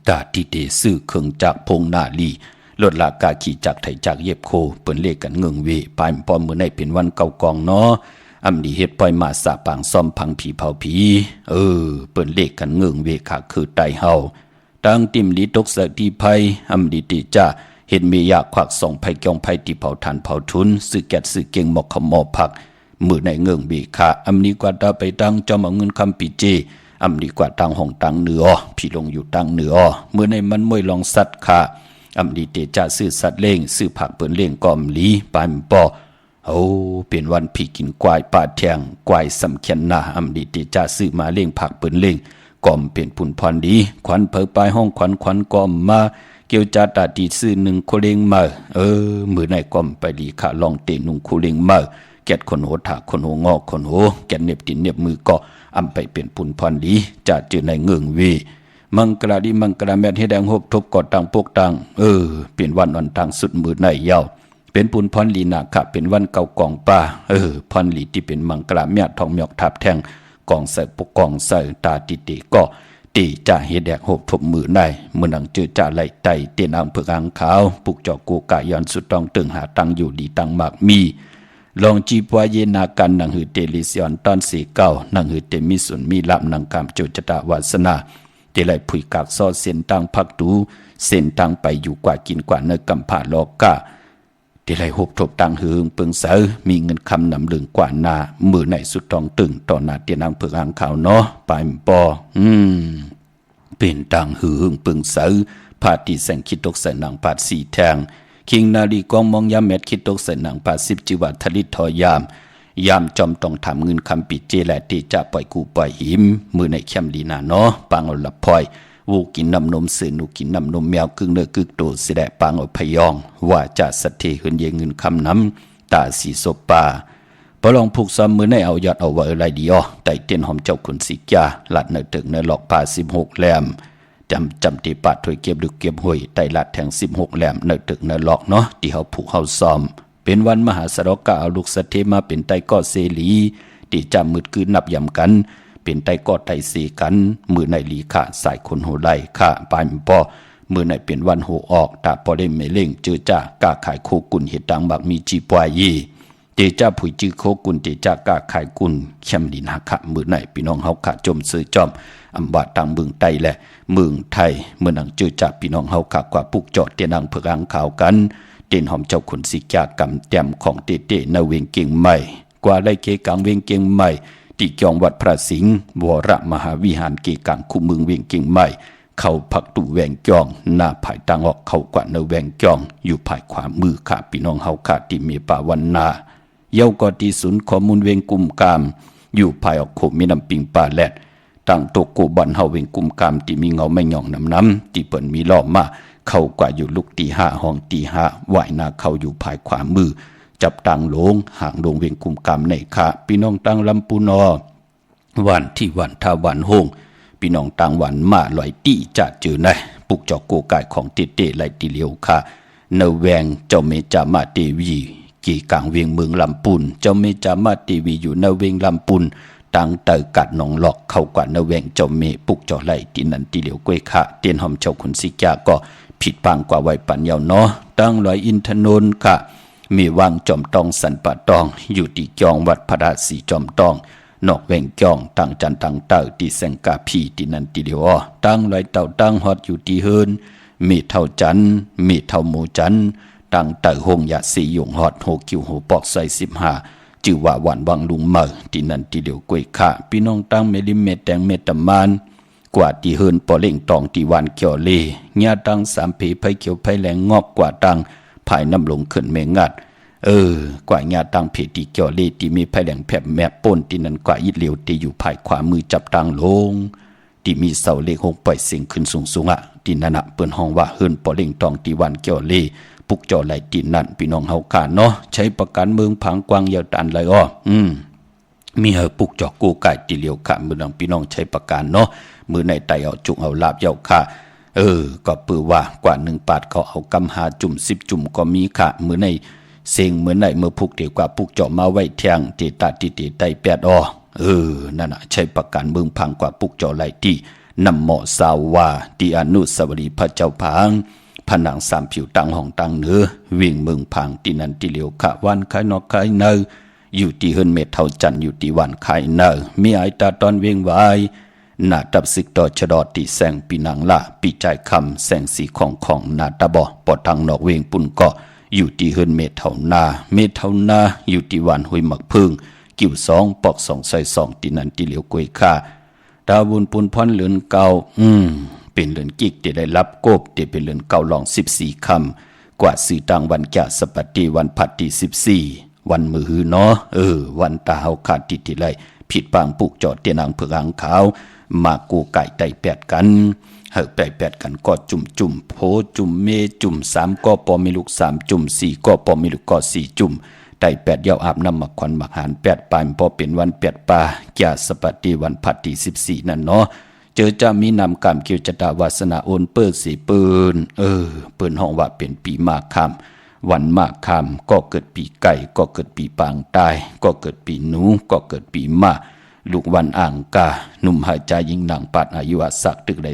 ตาที่เตซื้อเครื่องจักรพงนาลีลดราคาขี่จักรไถจักรเย็บโคเปิ้นเล่กันเงิงเวปายพอมื้อในเป็นวันเก่ากองเนาะดีเฮ็ดปล่อยมาสาปางซ่อมพังผีเผาผีเปิ้นเล่กันเงิงเวค่ะคือไตเฮาตั้งติ่มลีตกสติภัยดีติจ้าเห็นเมียควักส่องไผกองไผที่เผาทานเผาทุนซื้อแก๊สซื้อเก่งหมอกขมอผักมือในเงื่องบีค่ะนี้กว่าตาไปตั้งจอมเอาเงินคำปีเจนี้กว่าตั้งห้องตั้งเนื้อพี่ลงอยู่ตั้งเนื้อมือในมันมวยลองสัตว์ค่ะนี้เตจ่าซื้อสัตว์เล่งซื้อผักเปิ้นเล่งกอมลีปานปอเป็นวันพี่กินกวายป่าแทงกวายสำเขียนหน้านี้เตจ่าซื้อมาเล่งผักเปิ้นเล่งกอมเป็นผุนพรดีขวัญเผยปลายห้องขวัญกอมมาเกี่ยวจาตาดีซื้อ1โคเลงมามือในกอมไปดีค่ะลองเตนุงโคเลงมาแกดคนโหถาคนโหงอกคนโหแกดเน็บตินเน็บมือก็ไปเป็นปุ่นพรดีจะเจอในเงื่องวีมังกราดีมังกราแมทให้แดงหบทบกอดตังปกตังเป็นวันอ่อนตังสุดมือในเย้าเป็นปุ่นพรลีนาค่ะเป็นวันเก่ากองป่าพรลีที่เป็นมังกราแมททองหยอกทับแทงกองใส่ปกกองใส่ตาติติก็ตีจะเฮ็ดแดกหบทบมือในเมื่อนังเจอจะไหลไตเตียนอ่างเผือกอ่างขาวปุกจอกกูกะย้อนสุดต้องตึงหาตังอยู่ดีตังมากมีลองจีปวายเยนากันนังหือเตลิซิออนตอน49นังหือเตมิสุนมีลับนังกามจุจตาวาสนาเตไลผุยกากซอเส้นตังพักตูเส้นตังไปอยู่กว่ากินกว่าเนกัมผาโลกาเตไลหบทบตังหืงเปิงเสอมีเงินคำนำลึงกว่านามือในสุดทองตึงต่อนาเตียนางเผือกอ่างขาวเนาะปายปอเป็นตังหืงเปิงเสอพาติแสงคิดตกใส่นางปาดสีแทงคิงนาลีกองมองยามเม็ดคิดตกใส่หนังปา10จิวัทลิตทอยามจอมต้องทำเงินคำปิดเจแลติจะปล่อยกูปล่อยหิมมือในเข้มลีนาเนาะปางเอาละพลอยวูกินน้ำนมสื่อนูกินน้ำนมแมวกึ่งเนื้อกึ่งโตสิแดปางเอาพยองว่าจะสถิเหินเยเงินคำน้ำตาสีศพป่าพอลองผูกซ้ำมือในเอายอดเอาไว้อะไรดีอ๋อไต่เตียนหอมเจ้าขุนสิกาหลัดเนื้อตึกเนื้อหลอกป่า16แหลมจำที่ปาดถวยเก็บดึกเก็บห้วยไตลัดแทง16แหลมเนื้อตึกเนื้อหลอกเนาะที่เฮาผูกเฮาซ้อมเป็นวันมหาสรกะเอาลูกสะเทมาเป็นไตก็เสลีที่จำมืดคือนับยำกันเป็นไตก็ไตเสกันมือในลีค่ะสายคนโหไลค่ะปานปอ มือไหนเป็นวันโหออกตาพอได้ไม่เล่งเจอจ้ากาขายโคกุนเห็ดดังบักมีจีปวายยีเจจ้าผุยจื้อโคกุนเจจ้ากาขายกุนเข้มดินหักขะมือไหนพี่น้องเฮาขะจมซื้อจอมอำบาตังเมืองไต้และเมืองไทยเมื่อนังเจอจ้าพี่น้องเฮาขะกว่าปุกจอดเตียนังเพื่ออังข่าวกันเต้นหอมเจ้าขุนสิกากำแต้มของเต้ๆในเวียงเก่งใหม่กว่าไล่เกกังเวียงเก่งใหม่ที่จองวัดพระสิงห์วรมหาวิหารเกกังคู่เมืองเวียงเก่งใหม่เข้าผักตู่แวงจองหน้าภายตังออกเข้ากว่าในแวงจองอยู่ภายขวามือค่ะพี่น้องเฮาค่ะที่มีป่าวันนาเย้าก็ที่ศูนย์ข้อมูลเวียงกุมกามอยู่ภายออกโคมีน้ำปิงป่าแลดตั้งโตโกบันเฮาเวียงกุมกามที่มีเงาไม่หย่องน้ำที่เปิ้นมีล้อมมาเข้ากว่าอยู่ลุกตีห้าห้องตีห้าไหวนาเข้าอยู่ภายขวามือจับตังโลงห่างลงเวียงกุมกามในค่ะพี่น้องตังลำปูนอวันที่วันทาวันโฮงพี่น้องต่างวันมาลอยตี้จะเจอในปุกจอกโกกายของเตๆไหลติเลียวค่ะเนแวงเจ้าเมจามาเตวีกี่กลางเวียงเมืองลำปุนเจ้าเมจามาเตวีอยู่เนเวงลำปุนตังเตอกัดหนองหลอกเข้ากว่าเนแวงเจ้าเมปุกจอไหลตินันติเลียวกวยค่ะเตียนหอมเจ้าขุนสิกาก็ผิดปังกว่าไว้ปัญญาเนาะตั้งลอยอินทนนท์ค่ะมีวังจอมตองสันปะตองอยู่ที่จองวัดพระราศีจอมตองนอกแวงจองตั้งจันตั้งเต่าที่แสงกาพีที่นันติเดียวตั้งลอยเต่าตั้งฮอดอยู่ที่เฮินมีเท่าจันมีเท่าหมูจันตั้งเต่าหงยาสีหยงฮอดโหคิวโหปอกใส่15จื่อว่าหวานวังลุงเมอที่นันติเดียวกวยค่ะพี่น้องตั้งเมลิเมตแตงเมตมานกว่าที่เฮินปอเล่งตองที่วันเกี่ยวเลญาตั้ง3ผีไผเขียวไผแหลงงอกกว่าตั้งภายน้ำลงขึ้นเมงัดกว่าญาตั้งเพตีเกี่ยวเลที่มีไผแหลงแผบแม่ป่นที่นั้นกว่าอิดเหลียวที่อยู่ภายขวามือจับตั้งลงที่มีเสาเลขหงปล่อยเสียงขึ้นสูงที่นั่นเปิ้นห้องว่าเฮินปอเล่งตองที่วันเกี่ยวเลปุกจอไหลตีนั่นพี่น้องเฮาค่ะเนาะใช้ประกันเมืองผังกวางยาวตันเลยมีปุกจอกกูไก่ตีเหลียวค่ะมือนังพี่น้องใช้ประกันเนาะมือในไตเอาจุกเอาลาบเยาค่ะก็ปือว่ากว่า1 ปาดเขาเอากำหาจุ่ม10 จุ่มก็มีค่ะมือในเสียงมือในเมื่อพุกเดียวกว่าปุกจอมาไว้เทียงเตตาติเตไต8นั่นน่ะใช้ประกันเมืองพังกว่าปุกจอไหลที่นำเหมาะสาววาที่อนุสาวรีย์พระเจ้าพังผนัง3 ผิวตังห้องตังเหนือวิ่งเมืองพังที่นันที่เหลียวค่ะวันคายนอกคายเนออยู่ที่เฮินเมเท่าจันอยู่ที่วันคายเนอมีไอตาตอนเวียงไว้นาตับศึกต่อชะดอตีแสงปีนังละปีใจคำแสงสีของนาตาบอปอดทางนอกเวงปุ่นก็อยู่ที่เฮินเมเท่านาอยู่ที่วันหุยหมักพึ่งกิ่ว2 ปอก2 ใส่2ที่นันที่เหลียวกวยค่าดาวบุญปุนพรเหลือนเก่าเป็นเหลือนกิกที่ได้รับโกบที่เป็นเหลือนเก่าลอง14 คำกว่าสื่อต่างวันแก่สปัตติวันพัดที่14วันมือหือเนาะวันตาเฮาขาดติดที่ไรผิดปางปุกจอดเตียนังเผือกอังขาวมากูไก่ไต่8 กันไต่8 กันก็จุ่มโพจุ่มเมจุ่ม3ก็ปอมีลูก3 จุ่ม4ก็ปอมีลูกก็4 จุ่มไต่8เย้าอาบน้ำหมักควันหมักหาน8 ปลายพอเป็นวัน8 ป่าแก่สปัตติวันพัดที่14นั่นเนาะเจอจะมีนำกรรมเกี่ยวจตาวาสนาโอนเปิดสีปืนเปิ้นห้องว่าเป็นปีมากคำวันมากคำก็เกิดปีไก่ก็เกิดปีปางตายก็เกิดปีหนูก็เกิดปีมาลูกวันอ่างกาหนุ่มหายใจยิงหนังปัดอายุสักตึกได้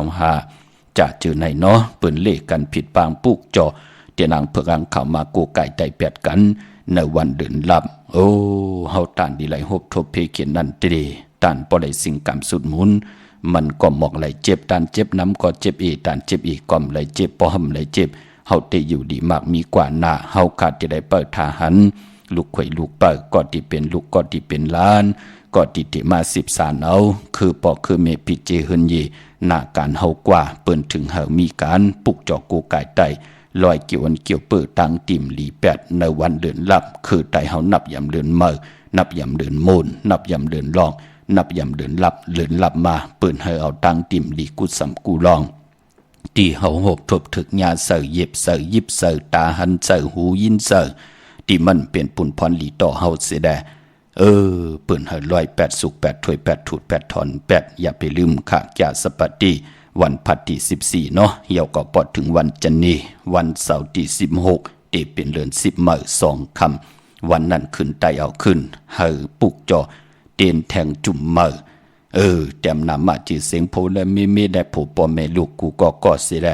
24-25จะเจอในเนาะเปิ้นเลขกันผิดปางปุกจอเตียนางเผือกอังเขามากูไก่ไต่8 กันในวันเดือนลับเฮาตานดีไหลหบทบเพเขียนนั่นเตตานบ่ได้สิ่งกรรมสุดหมุนมันก็หมอกไหลเจ็บตานเจ็บน้ำก็เจ็บอีตานเจ็บอีกก่อมไหลเจ็บปอหำไหลเจ็บเฮาเตอยู่ดีมากมีกว่าหน้าเฮาขาดจะได้เปิดทาหันลูกข่อยลูกเปิดก็ที่เป็นลูกก็ที่เป็นล้านก็ติติมา10 สานเอาคือปอคือเมปิเจเฮินยีหน้าการเฮากว่าเปิ้นถึงเฮามีการปุกจอกกูไก่ไตลอยเกี่ยวอันเกี่ยวเปิดตังติ่มหลี8ในวันเดือนลับคือไตเฮานับยำเดือนเมอนับยำเดือนโมนนับยำเดือนลองนับยำเดือนลับมาเปิ้นให้เอาตังติ่มหลีกุสำกูลองที่เฮาหบทบถึกญาเสยเย็บเสยยิบเสยตาหันเสยหูยินเสยที่มันเป็นปุ่นพรหลีต่อเฮาเสียแดเปิ้นให้108 สุก8 ถ้วย8 ถูด8 ถอน8อย่าไปลืมค่ะแก่สปัตติวันพัดที่14เนาะเหี่ยวก็ปอดถึงวันจันนีวันเสาร์ที่16ที่เป็นเดือน10 มื้อ2 ค่ำวันนั้นขึ้นไตเอาขึ้นเฮาปุกจอเตียนแทงจุ่มมื้อ แต้มนำมาจือเสียงโพและมีได้ผู้พ่อแม่ลูกกูก็สิแล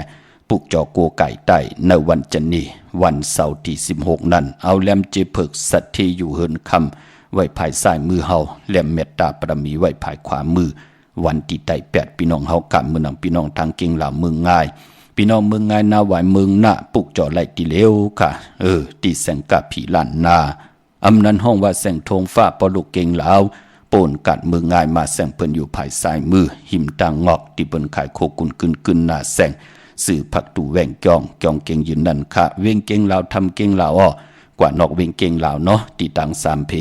ปุกจอกูไก่ใต้ในวันจันนี้วันเสาร์ที่16นั้นเอาแลมจีเพิกสัตที่อยู่เฮินคำไว้ภายซ้ายมือเฮาแลมเมตตาปรมีไว้ภายขวามือวันที่ใต้8พี่น้องเฮากะมื้อนังพี่น้องทางเก่งลาวเมืองง่ายพี่น้องเมืองง่ายนาหวายเมืองหน้าปุกจอไหลติเลวค่ะที่แสงกะผีล้านนาอำนั้นห้องว่าแสงทงฟ้าปอลูกเก่งลาวโปนกัดเมืองง่ายมาแสงเพิ่นอยู่ภายซ้ายมือหิมตางงอกที่เปิ้นขายโคกุนกึนหน้าแสงสื่อผักตูแหว่งจองเก่งยืนนั่นค่ะเวียงเก่งลาวทำเก่งลาวกว่านอกเวียงเก่งลาวเนาะที่ตัง3เพ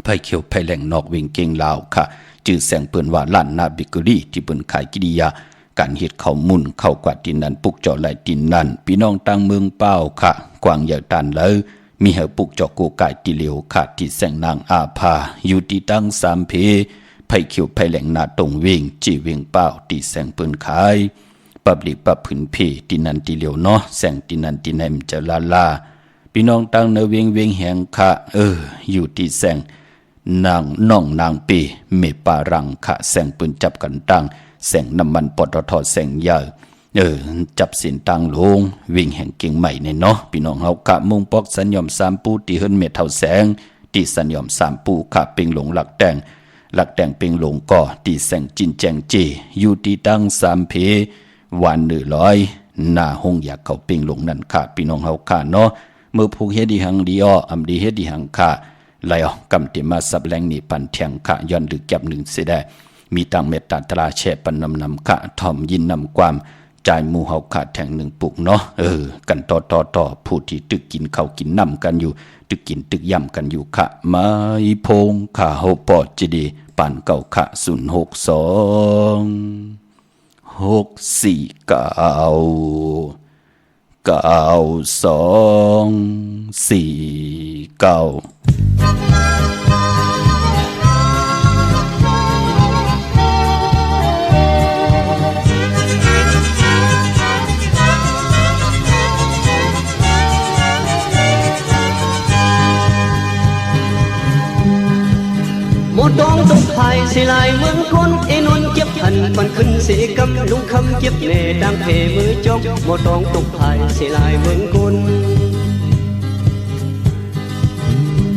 ไผเขียวไผแหล่งนอกเวียงเก่งลาวค่ะจื่อแสงเปิ้นว่าล้านนาบิกรีที่เปิ้นขายกิริยาการเฮ็ดข้าวมุนเข้ากว่าดินนั้นปุกเจาะไหลดินนั้นพี่น้องต่างเมืองเป้าค่ะกวางใหญ่ตันเลยมีเฮาปุกเจาะโกไก่ติเหลียวค่ะที่แสงนางอาภาอยู่ที่ตั้ง3เพไผเขียวไผแหล่งนาตรงเวียงจีเวียงเป้าที่แสงเปิ้นขายปับลิปับผืนเพที่นันติเหลียวเนาะแสงที่นันที่ไหนมันจะลาพี่น้องตั้งเนเวียงแหงค่ะอยู่ที่แสงนางน้องนางปีเมปารังค่ะแสงปืนจับกันตั้งแสงน้ำมันปตทแสงยาวจับสินตังลงวิ่งแห่งเก่งใหม่ในเนาะพี่น้องเฮากะมุงปอกสัญญอม3ปูที่เฮิรนเมเท่าแสงที่สัญญอม3ปูค่ะเปิงหลงหลักแดงเปิงหลงก่อที่แสงจินแจงเจอยู่ที่ตั้ง3เพวัน100หน้าห้องอยากเขาเปิงหลงนั่นค่ะพี่น้องเฮาค่ะเนาะเมื่อผูกเฮ็ดดีหังดีอำดีเฮ็ดดีหังค่ะไหลกำติมาสับแรงนี่ปันเทียงค่ะย้อนดึกแก็บ1สิได้มีตังเมตตาตราแช่ปันนำค่ะถ่อมยินนำความจ่ายหมู่เฮาขาดแทง1ปุกเนาะกันต่อผู้ที่ตึกกินข้าวกินน้ำกันอยู่ตึกกินตึกย่ำกันอยู่ค่ะมาอีพงค่ะเฮาปอดจิดีปานเก่าค่ะ0629249หมดดองตกไผ่สิลายเมืองคนเอนนเก็บหันปันขึ้นสีกำลุงคำเก็บเน่ดังเพมือจกหมดดองตกไผ่สิลายเมืองคน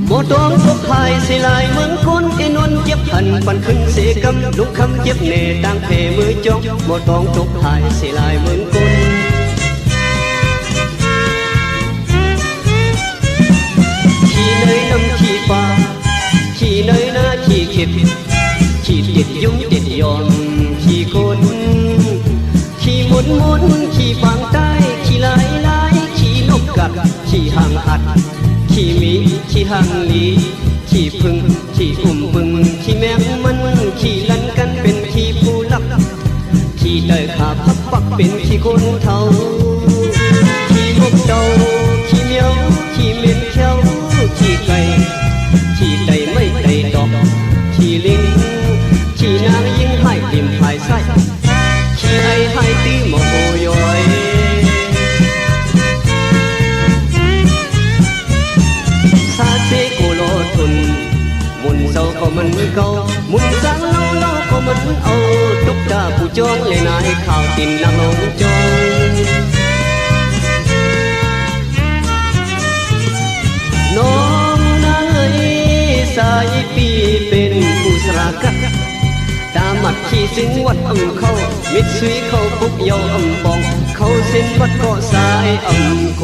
หมดดองตกไผ่สิลายเมืองคนเอนนเก็บหันปันขึ้นสีกำลุงคำเก็บเน่ดังเพมือจกหมดดองตกไผ่สิลายเมืองคนขี่เนยน้ำขี่ปลาขี่เนยหน้าขี่เข็บขี่ติดยุ่งติดย้อนขี่คนขี่หมุนขี่ฝั่งใต้ขี่ลายขี่นกกัดขี่หางอัดขี่มีขี่หางลีขี่พึ่งขี่บึงขี่แมงมันขี่ลันกันเป็นขี่ผู้ลับขี่เตยขาพับปักเป็นขี่คนเท่าขี่นกเต่าขี่เมียวขี่เมียนเขียวขี่ไก่ขี่ไตไม่ไตดอกขี่ลิงขี่นางยิงให้ดิมหายไส้ขี่ไอ้ให้ตีโมโหย้อยซาเซโกโลทุนมุนเศร้าก็มันเก่ามุนสังเล่าก็มันเอาตุกตาผู้จองเลยนายข่าวตินนางลงจองน้องนางเอ๋ยสายปีเป็นผู้สรากัดตามัดขี่สิงวัดเข้ามิดซุยเข้าปุกเยาปองเข้าเส้นวัดเกาะสายโก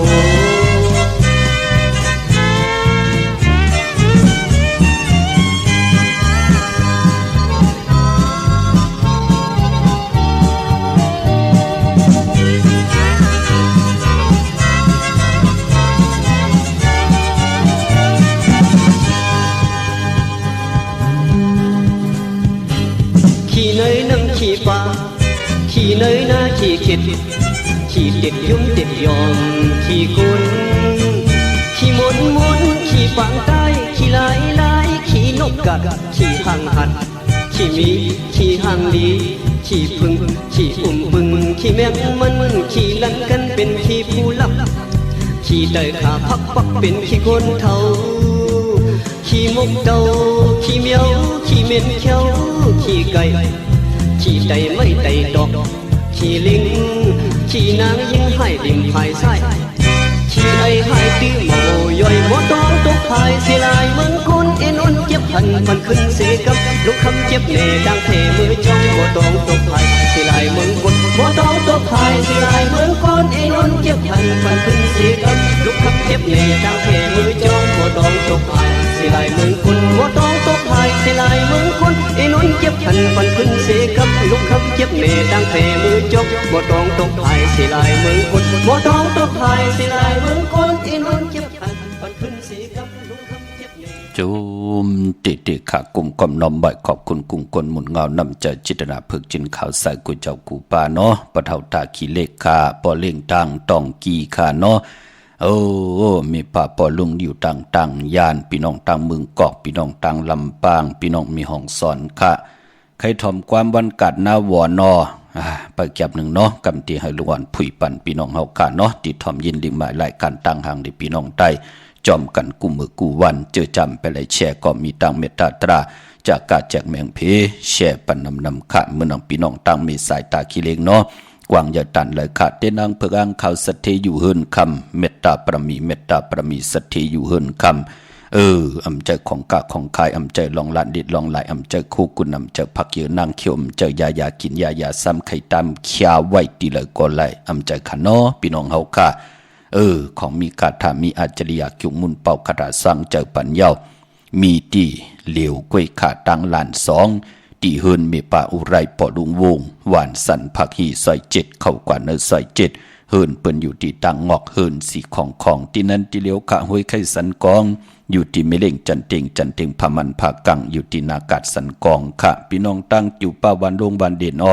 ขี่เนยน้ำขี่ปลาขี่เนยหน้าขี่เข็ดขี่ติดยุ่งติดยอมขี่คนขี่หมุนขี่ฝั่งใต้ขี่ลายขี่นกกัดขี่หางหัดขี่มีขี่หางดีขี่พึ่งขี่บึงขี่แมงมันขี่ลันกันเป็นขี่ผู้ลับขี่เตยขาพับปักเป็นขี่คนเท่าขี่มุกเต่าขี่เมียวขี่เมียนเขียว ขี่ไก่ขี่ไตไม่ไตดอกขี่ลิงขี่นางยิงให้ดิมภายไส้ขี่ไอให้ตีหมอย่อยหมอตองตกภายสิลายเมืองคนเอ็นอุ่นเจ็บพันมันขึ้นเสกับลูกคำเจ็บเน่ดังเทมือจ้องหมอตองตกภายสิลายเมืองคนหมอตองตกภายสิลายเมืองคนเอ็นอุ่นเจ็บพันมันขึ้นเสกับลูกคำเจ็บเน่ดังเทมือจ้องหมอตองตกภายสิลายเมืองคนหมอตองตกภายสิลายเมืองคนเอ็นอุ่นเจ็บพันมันขึ้นเสกับลูกคำเจ็บเน่ดังเทมือจ้องหมอตองตกภายสิลายเมืองคนหมอตองตกภายสิลายเมืองคนเอ็นอุ่นเจ็บพันมันขึ้นเสกับลูกคำเจ็บเน่จุมติขากลุ่มกอมน้อมบ่อยขอบคุณกุ้งกลหมุนเงานำใจจิตนาพึกจินข่าวใส่กุเจ้ากูปาเนาะปะเท่าตาขี้เล็กคาปอเล่งตังตองกีคาเนาะโอ้มีป่าปอลุงอยู่ต่างยานพี่น้องต่างเมืองกอกพี่น้องต่างลำปางพี่น้องมีห้องสอนค่ะใครทอมความวันกัดหน้าวอนอไปเก็บหนึ่งเนาะกำตีให้ลุงวันผุยปั่นพี่น้องเฮาค่ะเนาะติดทอมยินลิงหมายหลายการต่างหางในพี่น้องใต้จอมกันกุมมือกูวันเจอจำไปเลยแชร์ก็มีตังเมตตาตราจากกาแจกแมงเพแชร์ปันนำขาดเมื่อน้องพี่น้องต่างมีสายตาขี้เล็กเนาะกวางอย่าตันเลยขาดเต้นางเพื่ออ้างข่าวสัตย์อยู่เฮินคำเมตตาประมีสัตย์อยู่เฮินคำอำใจของกะของคายอำใจลองลัดดิดลองไหลอำใจคู่กุนอำใจผักเยอะนางเขียวอำใจยากินยาซ้ำไข่ตามเขียวไว้ตีเลยก็ไหลอำใจขะเนาะพี่น้องเฮาค่ะของมีคาถามีอาจริยาคิวมุนเป่าคาถาสร้างเจอปัญญามีตีเหลียวกล้วยขาตังหลานสองตีเฮินเมป่าอุไรปอดุงวงหวานสันผักหีซอย7เข้ากว่าเนซอย7เฮินเปิ้นอยู่ที่ตังงอกเฮินสีของที่นั้นที่เหลียวขะห้วยไข่สันกองอยู่ที่เมเล่งจันเต็งพามันพากังอยู่ที่นากาศสันกองค่ะพี่น้องตั้งอยู่ป้าวันลงวันเด่น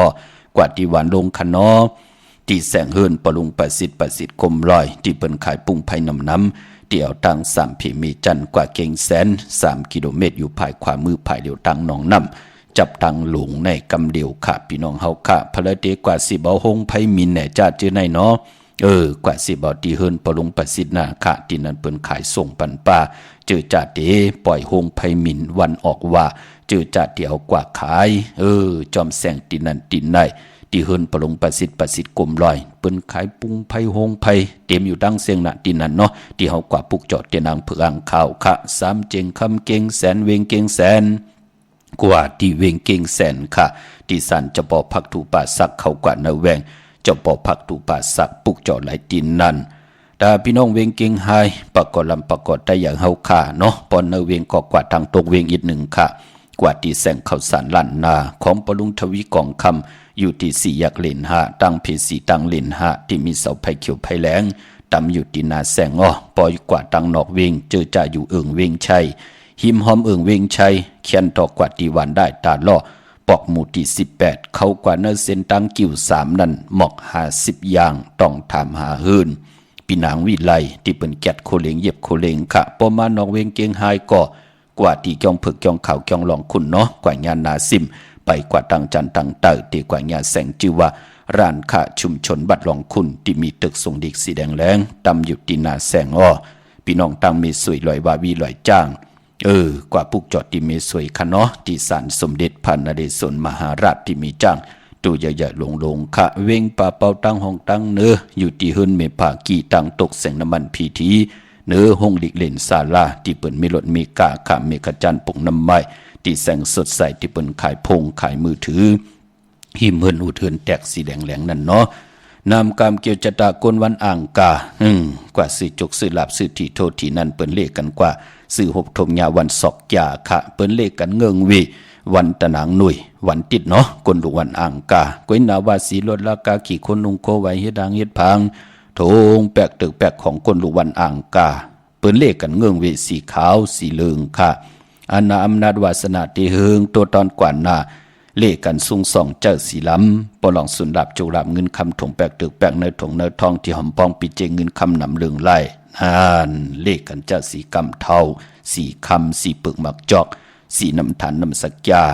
กว่าที่วันลงคะนอที่แสงเฮินปลุงประสิทธิ์คมลอยที่เปิ้นขายปุ้งไผ่น้ำเดี่ยวตัง3ผีมีจันกว่าเก่งแสน3กิโลเมตรอยู่ภายขวามือภายเดียวตังหนองน้ำจับตังหลงในกำเดียวค่ะพี่น้องเฮาค่ะพระเดกว่าสิบ่ฮงไผมินแหน่จ้าจื้อในเนาะกว่าสิบ่ที่เฮินปลุงประสิทธิ์นาค่ะที่นั้นเปิ้นขายส่งปันป่าเจอจ่าเดปล่อยฮงไผมินวันออกว่าเจอจ่าเดียวกว่าขายจอมแสงที่นั้นที่ไหนที่เฮินปลุงประสิทธิ์กลมลอยเปิ้นขายปุ้งไผฮงไผเต็มอยู่ดังเสียงน่ะที่นั้นเนาะที่เฮากว่าปุกจอดเตนางเพื่ออ่างข่าวค่ะ3เจงคำเก่งแสนเวงเก่งแสนกว่าที่เวงเก่งแสนค่ะที่สันจะปอพักถูป่าสักเขากว่าเนแวงจะปอพักถูป่าสักปุกจอดหลายตีนนั่นแต่พี่น้องเวงเก่งไฮประกอบลำประกอบได้อย่างเฮาค่ะเนาะปอนเนเวงก็กว่าทางตกเวงอีกหนึ่งค่ะกว่าที่แสงข้าวสารลั่นนาของปลุงทวีกองคำอยู่ที่4 ยักษ์เลน5ตั้งเพสีตั้งเลน5ที่มีเสาไผ่เขียวไผ่แหลงตำอยู่ที่นาแสงปอยกว่าตั้งนอกเวงเจอจ่าอยู่เอิงเวงชัยหิมหอมเอิงเวงชัยเขียนตอกกว่าที่วันได้ตาล่อปอกหมู่ที่18เขากว่าเนเส้นตั้งกิ่ว3นั่นหมอก50อย่างต้องถามหาเฮินพี่นางวิไลที่เป็นแกดโคเลงเย็บโคเลงค่ะปอมานอกเวงเกียงไฮก็กว่าที่จ้องผึกจ้องข่าวจ้องลองคุณเนาะกว่างานนาซิมไปกว่าตังจันตังเตอตีกว่างานแสงจือว่าร้านค้าชุมชนบัดลองคุณที่มีตึกทรงดิกสีแดงแรงตำอยู่ที่นาแสงพี่น้องตังมีสวยลอยวาวีลอยจ้างกว่าปุกจอดที่มีสวยคะเนาะที่ศาลสมเด็จพระนเรศวรมหาราชที่มีจ้างตัวใหญ่ๆลงค่ะเวงป่าเป่าตั้งห้องตั้งเนื้ออยู่ที่เฮิรนเมผากีตั้งตกแสงน้ำมันพีทีเนื้อห้องหลีกเล่นศาลาที่เปิ่นมีรถมีกาขามเมฆจันทร์ปงน้ำไม้ที่แสงสดใสที่เปิ่นขายพงขายมือถือหิมเฮิรนอุเทินแตกสีแดงแหลงนั่นเนาะนำกามเกี่ยวจตากลวันอ่างกากว่าสื่อจกสื่อหลับสื่อที่โทษที่นั่นเปิ่นเลขกันกว่าสื่อหบทมยาวันศอกยาค่ะเปิ้นเลขกันเงิงวีวันตะนางหนุ่ยวันติดเนาะกนลูกวันอ่างกาก้อยนาวาสีลดลากาขี่คนนุงโคไว้เฮ็ดดังเฮ็ดพังโถงแปกตึกแปกของกนลูกวันอ่างกาเปิ้นเลขกันเงิงวีสีขาวสีเหลืองค่ะอาณาอำนาจวาสนาที่เฮิงตัวตอนกว่าหน้าเลขกันซุงส่องเจ้าสีล้ำปลองสุนดับจูราบเงินคำถงแปกตึกแปกเนื้อถงเนื้อทองที่หอมปองปิเจเงินคำนำเลืองไล่เลขกันเจ้าสีกำเทาสีคำสีปึกหมักจอกสีน้ำฐานน้ำสักยา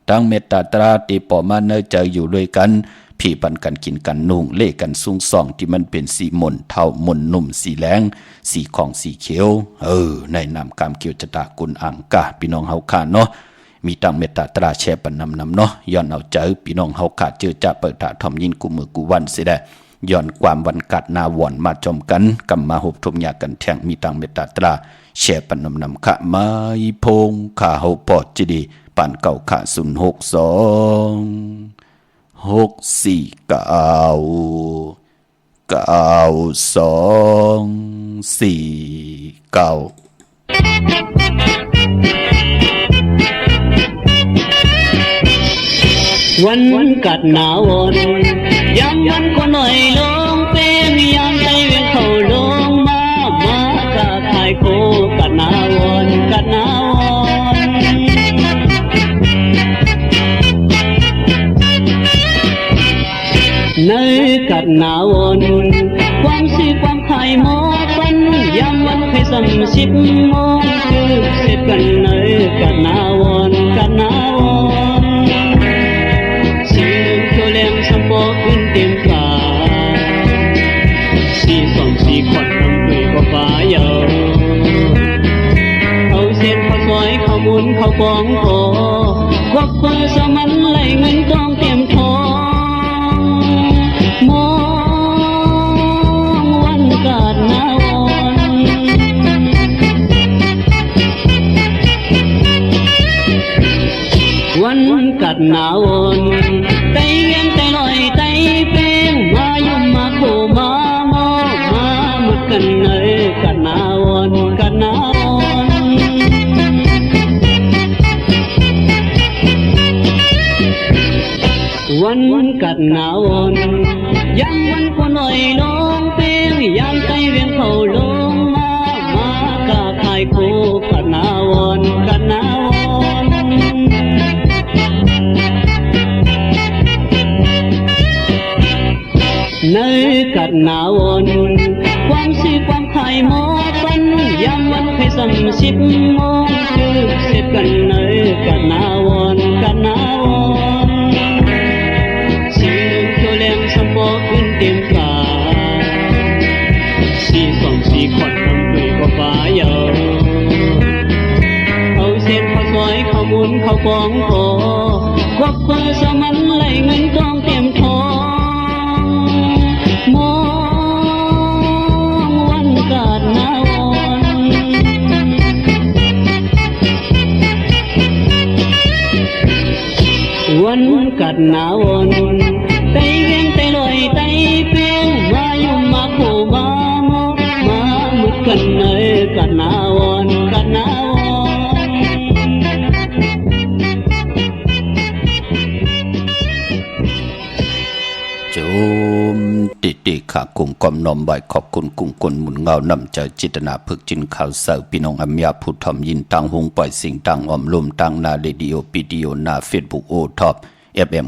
ตั้งเมตตาตราตีปอมาเนใจอยู่ด้วยกันพี่ปันกันกินกันนุ่งเลขกันซุงส่องที่มันเป็นสีมนเทามนนุ่มสีแหลงสีของสีเขียวในนามกามเกียวจตากุลอ่างกาพี่น้องเฮาคาเนาะ มีตั้งเมตตาตราแชปันนำเนาะย้อนเอาเจอพี่น้องเฮาขาดเจอจะเปิดถาทอมยินกูมือกูวันสิได้ย้อนความวันกัดนาว่อนมาจมกันกำมาหบทมยากันแทงมีตั้งเมตตาตราแชปันนำขะไม้พงขาเฮาปอดจิดีปันเก่าขะวันกัดหนาวอนยามวันก็หน่อยลงเป็นยามใจเวียงเข้าลงมากะขายโคกัดหนาวอนกัดหนาวอนในกัดหนาวอนความสิความไข่หมอปันยามวันให้ซ้ำ10 โมงคือเสร็จกันในกัดหนาวอนกัดหนาวอนสมบูรณ์เต็มกาสีส่องสีขอดทำด้วยก็ฟ้าเยาเขาเส้นเขาซอยเขาบุญเขาปองโตควักเปิดสมันไหลเงินกองเต็มทองมองวันกาดหนาววันกัดหนาวไตเวียนไตลอยไตเป้งมายุ่มมาโคมาโมมาหมดกันเลยกัดหนาวกัดหนาววันกัดหนาวยังวันก็หน่อยลงเป้งยามไตเวียนเข้าลงมากะขายโคกัดหนาวกัดหนาวในกัดหนาวอนความสิความไข่หมอปันยามวันให้ซ้ำ10 โมงคือเสร็จกันในกัดหนาวอนกัดหนาวอนสีเขียวแหลมสมบูรณ์เต็มกาสีส่องสีขอดทำด้วยก็ฟ้าเยาเขาเส้นเขาซอยเขาบุญเขาปองโตควักเปิดสมันไหลเงินกองเต็มทองมองวันกัดหนาววันกัดหนาวไตเวียงไตลอยไตเป้งมายุ่มมาโคมาโมมาหมดกันเลยกัดหนาวกัดหนาวติขากุ่งกอมนอมใบขอบคุณกุ่งกลหมุนเงานำใจจิตนาพึกจินข่าวเสาพี่น้องอัมยาผู้ทอมยินตังหงปล่อยสิ่งตังอมลมตังนาเรดิโอปีดีโอนาเฟซบุ๊กโอท็อปFM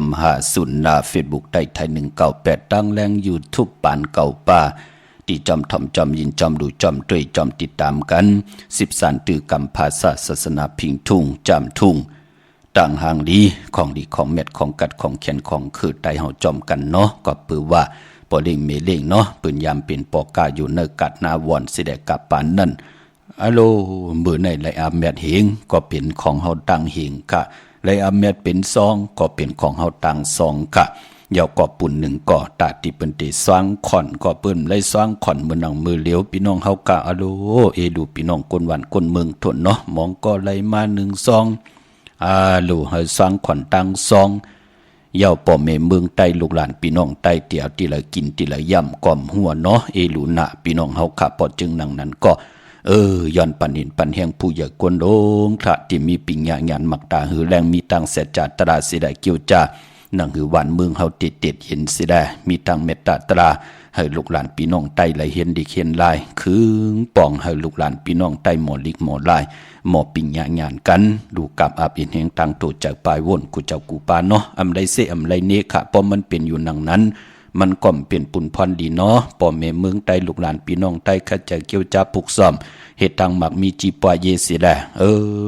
90.50นาเฟซบุ๊กได้ไทย198ตั้งแรงยูทูบปานเก่าป่าที่จอมทอมจอมยินจอมดูจอมด้วยจอมติดตามกัน13ตื่อกำภาษาศาสนาพิงทุ่งจำทุ่งต่างห่างดีของดีของเม็ดของกัดของเขียนของคือไตเฮาจอมกันเนาะก็ปือว่าปอเล่งเมเล่งเนาะปืนยามเป็นปอกาอยู่เนกัดนาวอนสิได้กับปานนั่นอะโลมือในไหลอาเม็ดเหงก็เป็นของเฮาตังเหงกะไหลอาเม็ดเป็นซองก็เป็นของเฮาตังซองกะยาวก็ปุ่นหนึ่งก็ตาติเปิ้นติสร้างขอนก็เปิ้นไหลสร้างขอนมือหนังมือเหลียวพี่น้องเฮากะอะโลเอดูพี่น้องคนหวานคนเมืองทนเนาะมองก็ไหลมา1 ซองลูให้สร้างขวัญตังซองเย่าป่อแม่เมืองใต้ลูกหลานพี่น้องใต้เตี่ยวที่ละกินที่ละย่ำก่อมหัวเนาะเอลูนะพี่น้องเฮาขับปอดจึงนังนั้นก็ย้อนปันหินปันแห่งผู้ใหญ่กวนโลงพระที่มีปิญญาญาณมักตาหือแรงมีตังเสจาตราสิได้เกี่ยวจ้านังหือหวานเมืองเฮาติดเห็นสิได้มีตังเมตตาตราให้ลูกหลานพี่น้องใต้ไหลเห็นดีเห็นลายคือป่องให้ลูกหลานพี่น้องใต้หมอลิกหมอลายหมอปิญญาญาณกันดูกับอาบอินแห่งตังโตจากปลายวนกูเจ้ากูปาเนาะอำไรเสอำไรเนค่ะป้อมมันเป็นอยู่นังนั้นมันก่อมเปลี่ยนปุ่นพรดีเนาะป่อแม่เมืองใต้ลูกหลานพี่น้องใต้ข้าจะเกี่ยวจ้าปุกซ่อมเฮ็ดตังมักมีจีปวเยสิได้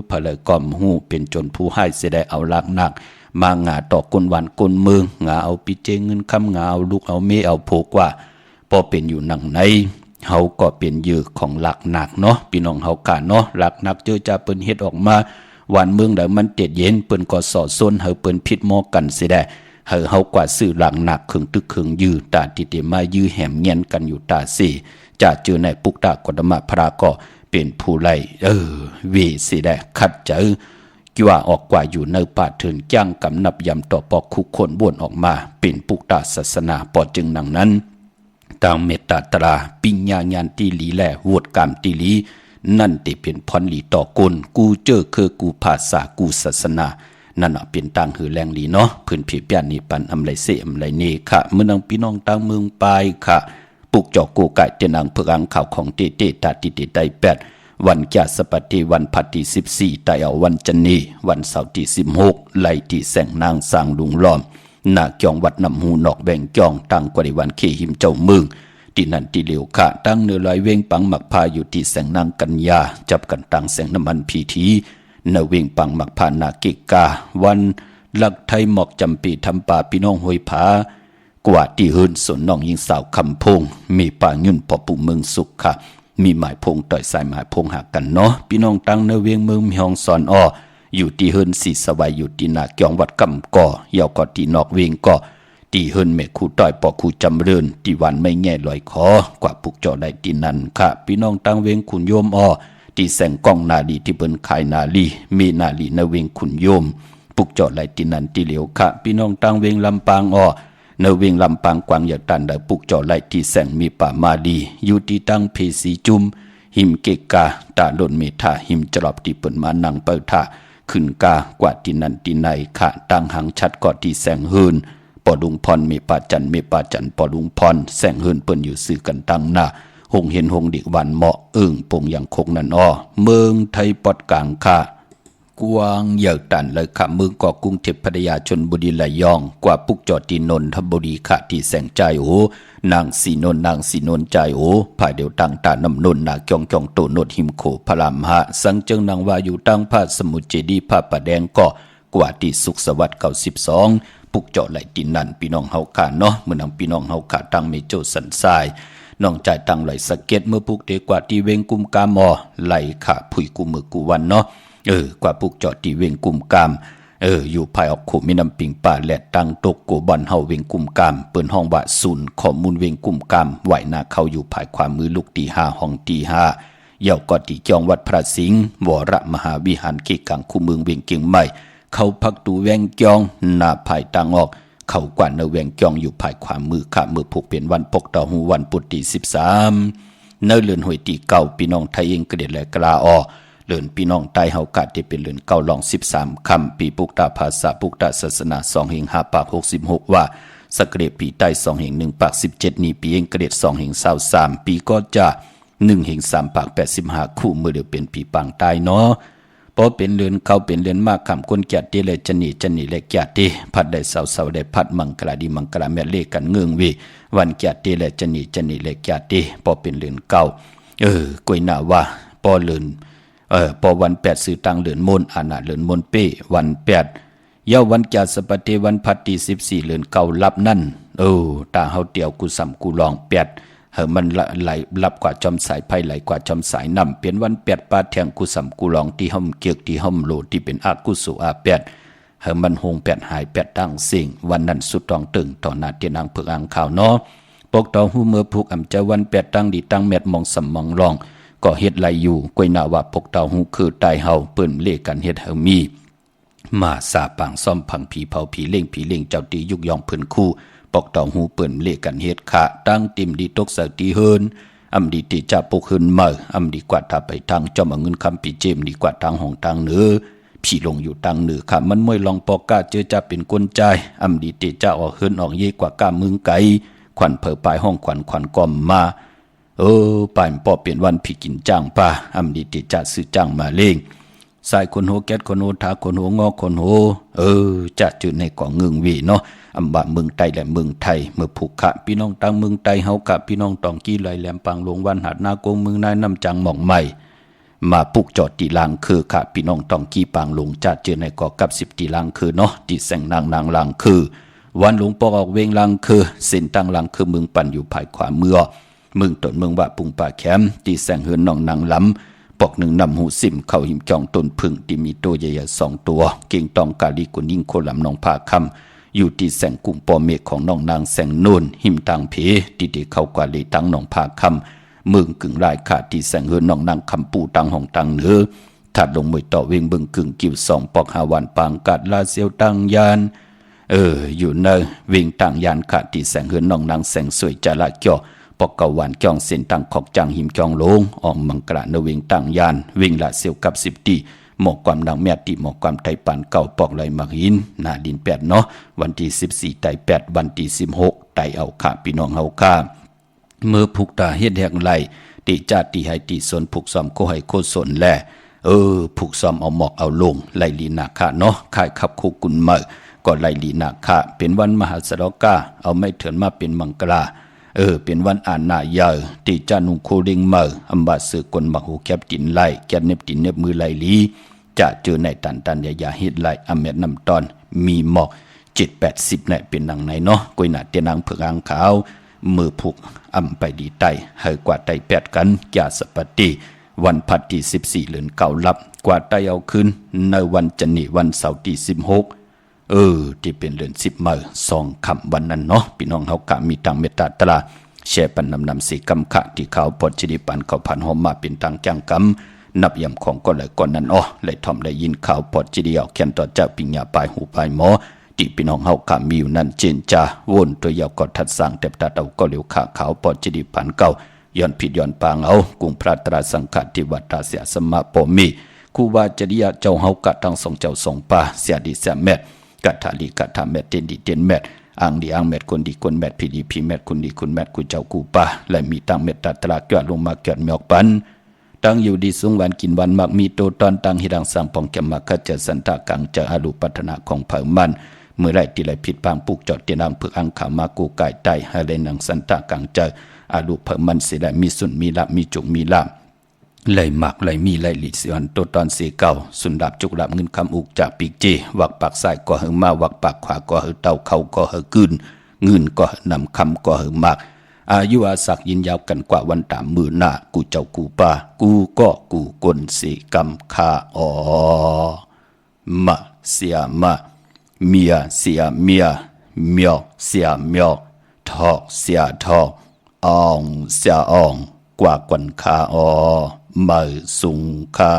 พะเลยก่อมหูเป็นจนผู้ให้สิได้เอาลักหนักมางาต่อคนหวานคนเมืองงาเอาปิเจเงินคำงาเอาลูกเอาเมเอาโผกว่าพอเป็นอยู่นังในเฮาก็เป็นยือของหลักหนักเนาะพี่น้องเฮากะเนาะหลักหนักเจอจะเปิ้นเฮ็ดออกมา วันเมืองใดมันเต็ดเย็นเปิ้นก็สอซนเฮาเปิ้นผิดหม้อกันสิได้เฮากว่าซื้อหลังหนักขึงตึกขึงยื้อตาติเตมายื้อแหมเงียนกันอยู่ตาสี่จะเจอในปุกตากฎมะพระก็เป็นผู้ไล่เวสิได้คัดเจอกี่ว่าออกกว่าอยู่ในป่าถึงจ้างกำนับยำต่อปอกคุกคนบ่วนออกมาเป็นปุกตาศาสนาปอจึงดังนั้นต่างเมตตาตราปิญญาญาณตีหลีแลโหวดกามตีหลีนั่นติเป็นพรหลีต่อกลกูเจอคือกูภาษากูศาสนานั่นเป็นต่างหือแรงหลีเนาะพื้นผิวแป้นนี่ปันอำไรเสอำไรนี่ค่ะเมื่อนางพี่น้องต่างเมืองปลายค่ะปุกจอกกูไก่เจนังเพื่ออังข่าวของเตเตตาติเตไต8วันแก่สปฏิวันพัดที่14ไตเอาวันจันนีวันเสาร์ที่16ไล่ที่แสงนางสร้างลุงล้อมนาเกียงวัดนำหูนอกแบ่งจองตั้งกว่าในวันเขหิมเจ้าเมืองที่นั่นที่เหลียวค่ะตั้งเนื้อลอยเวงปังหมักพาอยู่ที่แสงนางกัญญาจับกันตั้งแสงน้ำมันพีทีเนื้อเวงปังหมักพานาเกกาวันหลักไทยหมอกจำปีทำป่าพี่น้องห้วยผากว่าที่หืนสนน้องยิงสาวคำพงมีป่ายุ่นปอปุเมืองสุขค่ะมีหมายพงต่อยสายหมายพงหากันเนาะพี่น้องตั้งเนื้อเวงเมืองมีห้องสอนอ้ออยู่ที่เฮินสีสวายอยู่ที่นาเกียงวัดกำก่อยาวก็ที่นอกเวงก็ที่เฮินเมฆคูต่อยปอคูจำเริญที่วันไม่แง่ลอยคอกว่าปุกจอได้ที่นั่นค่ะพี่น้องตั้งเวงขุนโยมอ้อที่แสงกล้องนาลีที่เปิ้นขายนาลีมีนาลีในเวงขุนโยมปุกจอได้ที่นั่นที่เหลียวค่ะพี่น้องตั้งเวงลำปางอ้อในเวงลำปางกวางอย่าตันได้ปุกจอไล่ที่แสงมีป่ามาดีอยู่ที่ตั้งเพสีจุมหิมเกกาตาโดนเมธาหิมจรอบที่เปิ้นมานั่งเปิดท่าขึ้นกากว่าที่นั่นที่ไหนค่ะตั้งหังชัดก็ที่แสงหืนปอดุงพรมีป่าจันปอดุงพรแสงหืนเปิ้นอยู่ซื้อกันตั้งหน้าหงเห็นหงดิวันเหมาะปงอย่างคงนั่นอ้อเมืองไทยปอดกลางค่ะกวางเหย่าตันเลยค่ะเมืองเกาะกรุงเทพพัทยาชลบุรีระยองกว่าปุกจอตีนนทบุรีค่ะที่แสงใจโอนางสีนนใจโอภายเดียวตั้งตานำนนนาจองโตโนดหิมโขพรามหะสังเจิงนางว่าอยู่ตั้งพาสมุทรเจดีพาป่าแดงเกาะกว่าที่สุขสวัสดิ์92ปุกจอไหลตินนันพี่น้องเฮาค่ะเนาะเมื่อนางพี่น้องเฮาค่ะตั้งเมโจสันทรายน้องใจตั้งไหลสะเก็ดเมื่อปุกเดกว่าที่เวงกุมกามอไหลค่ะผุยกุมือกุวันเนาะกว่าปุกจอที่เวงกุมกามอยู่ภายออกขู่มีน้ำปิงป่าและตั้งตกโกบอนเฮาเวงกุมกามเปิ้นห้องว่าศูนย์ข้อมูลเวงกุมกามไหวหน้าเขาอยู่ภายความมือลูกตี5ห้องตี5เย่าก็ที่จองวัดพระสิงห์วรมหาวิหารเกกังคู่เมืองเวียงเกียงใหม่เขาพักตูแวงจองหน้าภายต่างออกเขากว่าเนแวงจองอยู่ภายความมือค่ะมือผูกเปลี่ยนวันปกต่อหูวันปุตติ13เนเลือนหวยตีเก่าพี่น้องไทยเองกระเด็ดและกลาอเลือนพี่น้องใต้เฮากาดที่เป็นเลือนเก่าลอง13คำปีปุกตาภาษาปุกตาศาสนา2แห่ง5ปาก66ว่าสกเดปีใต้2แห่ง1ปาก17นี้ปีเองกระเด็ด2แห่ง23ปีก็จะ1แห่ง3ปาก85คู่มือเดียวเป็นปีปางใต้เนาะพอเป็นเลือนเขาเป็นเลือนมากคำคนแก่ที่เลยจันนี่และแก่ที่พัดได้เสาได้พัดมังกลาดีมังกลาแม่เลกันเงืองวีวันแก่ที่เลยจันนี่และแก่ที่พอเป็นเลือนเก่ากวยหน้าว่าพอเลือนพอวัน8สื่อตังเลือนมนอาณาเลือนมนเป้วัน8เย้าวันจัสปฏิวันพัดที่14เลือนเก่ารับนั่นตาเฮาเตียวกูสำกูลอง8มันไหลรับกว่าจอมสายไผ่ไหลกว่าจอมสายนำเปลี่ยนวัน8ปาแทงกูสำกูลองที่ห้อมเกียกที่ห้อมโลที่เป็นอากุสุอา8มันหง8หาย8ตั้งสิ่งวันนั้นสุดตองตึงต่อหน้าเตียนางเผือกอ่างข่าวเนาะปกตองหูเมื่อผูกอำจะวัน8ตั้งดีตั้งแมดมองสำมองรองก็เฮ็ดไหลอยู่กวยหน้าว่าปกเตาหูคือตายเฮาเปิ้นเลกันเฮ็ดเฮามีมาสาปางซ่อมพังผีเผาผีเล่งเจ้าตียุกยองเพิ่นคู่ปกเตาหูเปิ้นเลกันเฮ็ดค่ะตั้งติมดีตกสตีเฮินอำดีติจะปกขึ้นมาอำดีกว่าถ้าไปทางจอมเงินคำปีเจมดีกว่าทางห้องทางเหนือพี่ลงอยู่ทางเหนือค่ะมันมวยลองปอกกาเจอจะเป็นกลใจอำดีติจะออกเฮินออกเยกว่ากามึงไกขวัญเผอปลายห้องขวัญกอมมาป่านปอเปลี่ยนวันพี่กินจ้างป่าอำดีติจะซื้อจ้างมาเล่งสายคนโหแก๊สคนโหทาคนโหงอคนโหจะจืดในกว่าเงืองวีเนาะอำบะเมืองไทยและเมืองไทยเมื่อผูกขะพี่น้องตั้งเมืองไทยเฮากะพี่น้องตองกี้ไหลแหลมปังลงวันหัดนาโกงเมืองนายน้ำจังหม่องใหม่มาปุกจอดตีลางคือค่ะพี่น้องตองกี้ปังลงจะเจอในกอกับ10ตีลางคือเนาะที่แสงนางลางคือวันหลวงปอออกเวงลางคือเส้นตั้งลางคือเมืองปั่นอยู่ภายขวาเมืองต้นเมืองว่าปุงป่าแคมที่แสงเฮือนน้องนางลำ ปอกหนึ่งนำหูสิมเข้าหิมจองต้นพึ่งที่มีตัวใหญ่ๆ2 ตัวเก่งตองกาลีกุนิ่งโคลำนองผาคำอยู่ที่แสงกุ่มปอเมฆของน้องนางแสงนูนหิมต่างเพที่ได้เข้ากว่าลีตั้งน้องผาคำเมืองกึ่งรายขาดที่แสงเฮือนน้องนางคำปูตังห้องตังเนื้อถัดลงมวยต่อเวงเบิงกึ่งกิ้ว2 ปอก5 วันปางกัดลาเซียวตังยานอยู่เนอเวงต่างยานขาดที่แสงเฮือนน้องนางแสงสวยจาละเกี่ยวปอกเกาวันจองเส้นตังขอกจังหิมจองลงออกมังกระเนเวงต่างยานเวงละเซียวกับ10 ตีหมอกความดังแม่ติหมอกความไทยปานเก่าปอกไหลมักหินหน้าดิน8เนาะวันที่14 ไต8วันที่16 ไตเอาขาพี่น้องเฮาค่าเมื่อผูกตาเฮ็ดแหกไหลติจาติให้ติสนผูกซ้อมโคให้โคสนแลผูกซ้อมเอาหมอกเอาลงไหลลีนาคาเนาะค่ายขับคู่กุนเมอก็ไหลลีนาคาเป็นวันมหาสรกาเอาไม่เถินมาเป็นมังกราเป็นวันอ่านหน้าเยอะติจานุโคเริงเมออัมบาสือกลมักหูแคบตินไหลแกนเน็บตินเน็บมือไหลลีจะเจอในตันยาเฮ็ดไหลอเมดนำตอนมีหมอก7-80เนี่ยเป็นหนังไหนเนาะกวยหน้าเตียนางเผือกอ่างขาวมือผูกอำไปดีไตให้กว่าไต8กันยาสปติวันพัดที่14เดือน9ลับกว่าไตเอาขึ้นในวันจันทร์วันเสาร์ที่16ที่เป็นเดือน10มื้อ2ค่ำวันนั้นเนาะพี่น้องเฮากะมีตังเมตตาตราแชร์ปันนำสีกำขะที่เขาปอดจิริปันเขาพันหอมมาเป็นตังจังกำนับยำของก็เลยก่อนนั้นเลยทอมได้ยินข่าวปอดจิริเอาแค้นต่อจากปิญญาปลายหูปลายหมอที่พี่น้องเฮากะมีอยู่นั่นเจนจาวนตัวยาวกอดทัดสร้างแต่ตัดเอาก็เหลียวขาขาวปอดจิริปันเก่าย้อนผิดย้อนปางเอากุงพระตราสังฆที่วัดตาเสียสมะปมีครูบาจริยาเจ้าเฮากะทั้งสองเจ้าสองป่าเสียดีเสียแม่กัทาลีกัทาแม่เต็นดีเต็นแม่อ่างดีอ่างแม่คนดีคนแม่พี่ดีพี่แม่คุณดีคุณแม่กูเจ้ากูป่าและมีตั้งเมตตาตราเกิดลงมาเกิดมีออกปันตั้งอยู่ดีสูงวันกินวันมักมีโตตอนตั้งหิดังสังปองแกมมาขเจสันตากังเจออารุปัฒนาของเผ่ามันเมื่อไรที่ไรผิดปางปลูกจอดเตียนางเพื่ออังขามากูไก่ไตให้เลยนังสันตากังเจออารุเผ่ามันสิได้มีสุนมีละมีจุกมีลาไหลหมักไหลมีไหลหลีสิวันโตตอนสีเก่าสุนดับจุกดับเงินคำอุกจากปีกเจวักปากซ้ายก็หือมาวักปากขวาก็หือเต่าเข้าก็หือกึนเงินก็นำคำก็หือมากอายุอาศักยินยาวกันกว่าวันตามมือหน้ากูเจ้ากูป่ากูก็กูกลสีกำคามาเสียมาเมียเสียเมียเมียเสียเมียทอกเสียทอกอ่องเสียอ่องกว่ากวนคามาสุงคา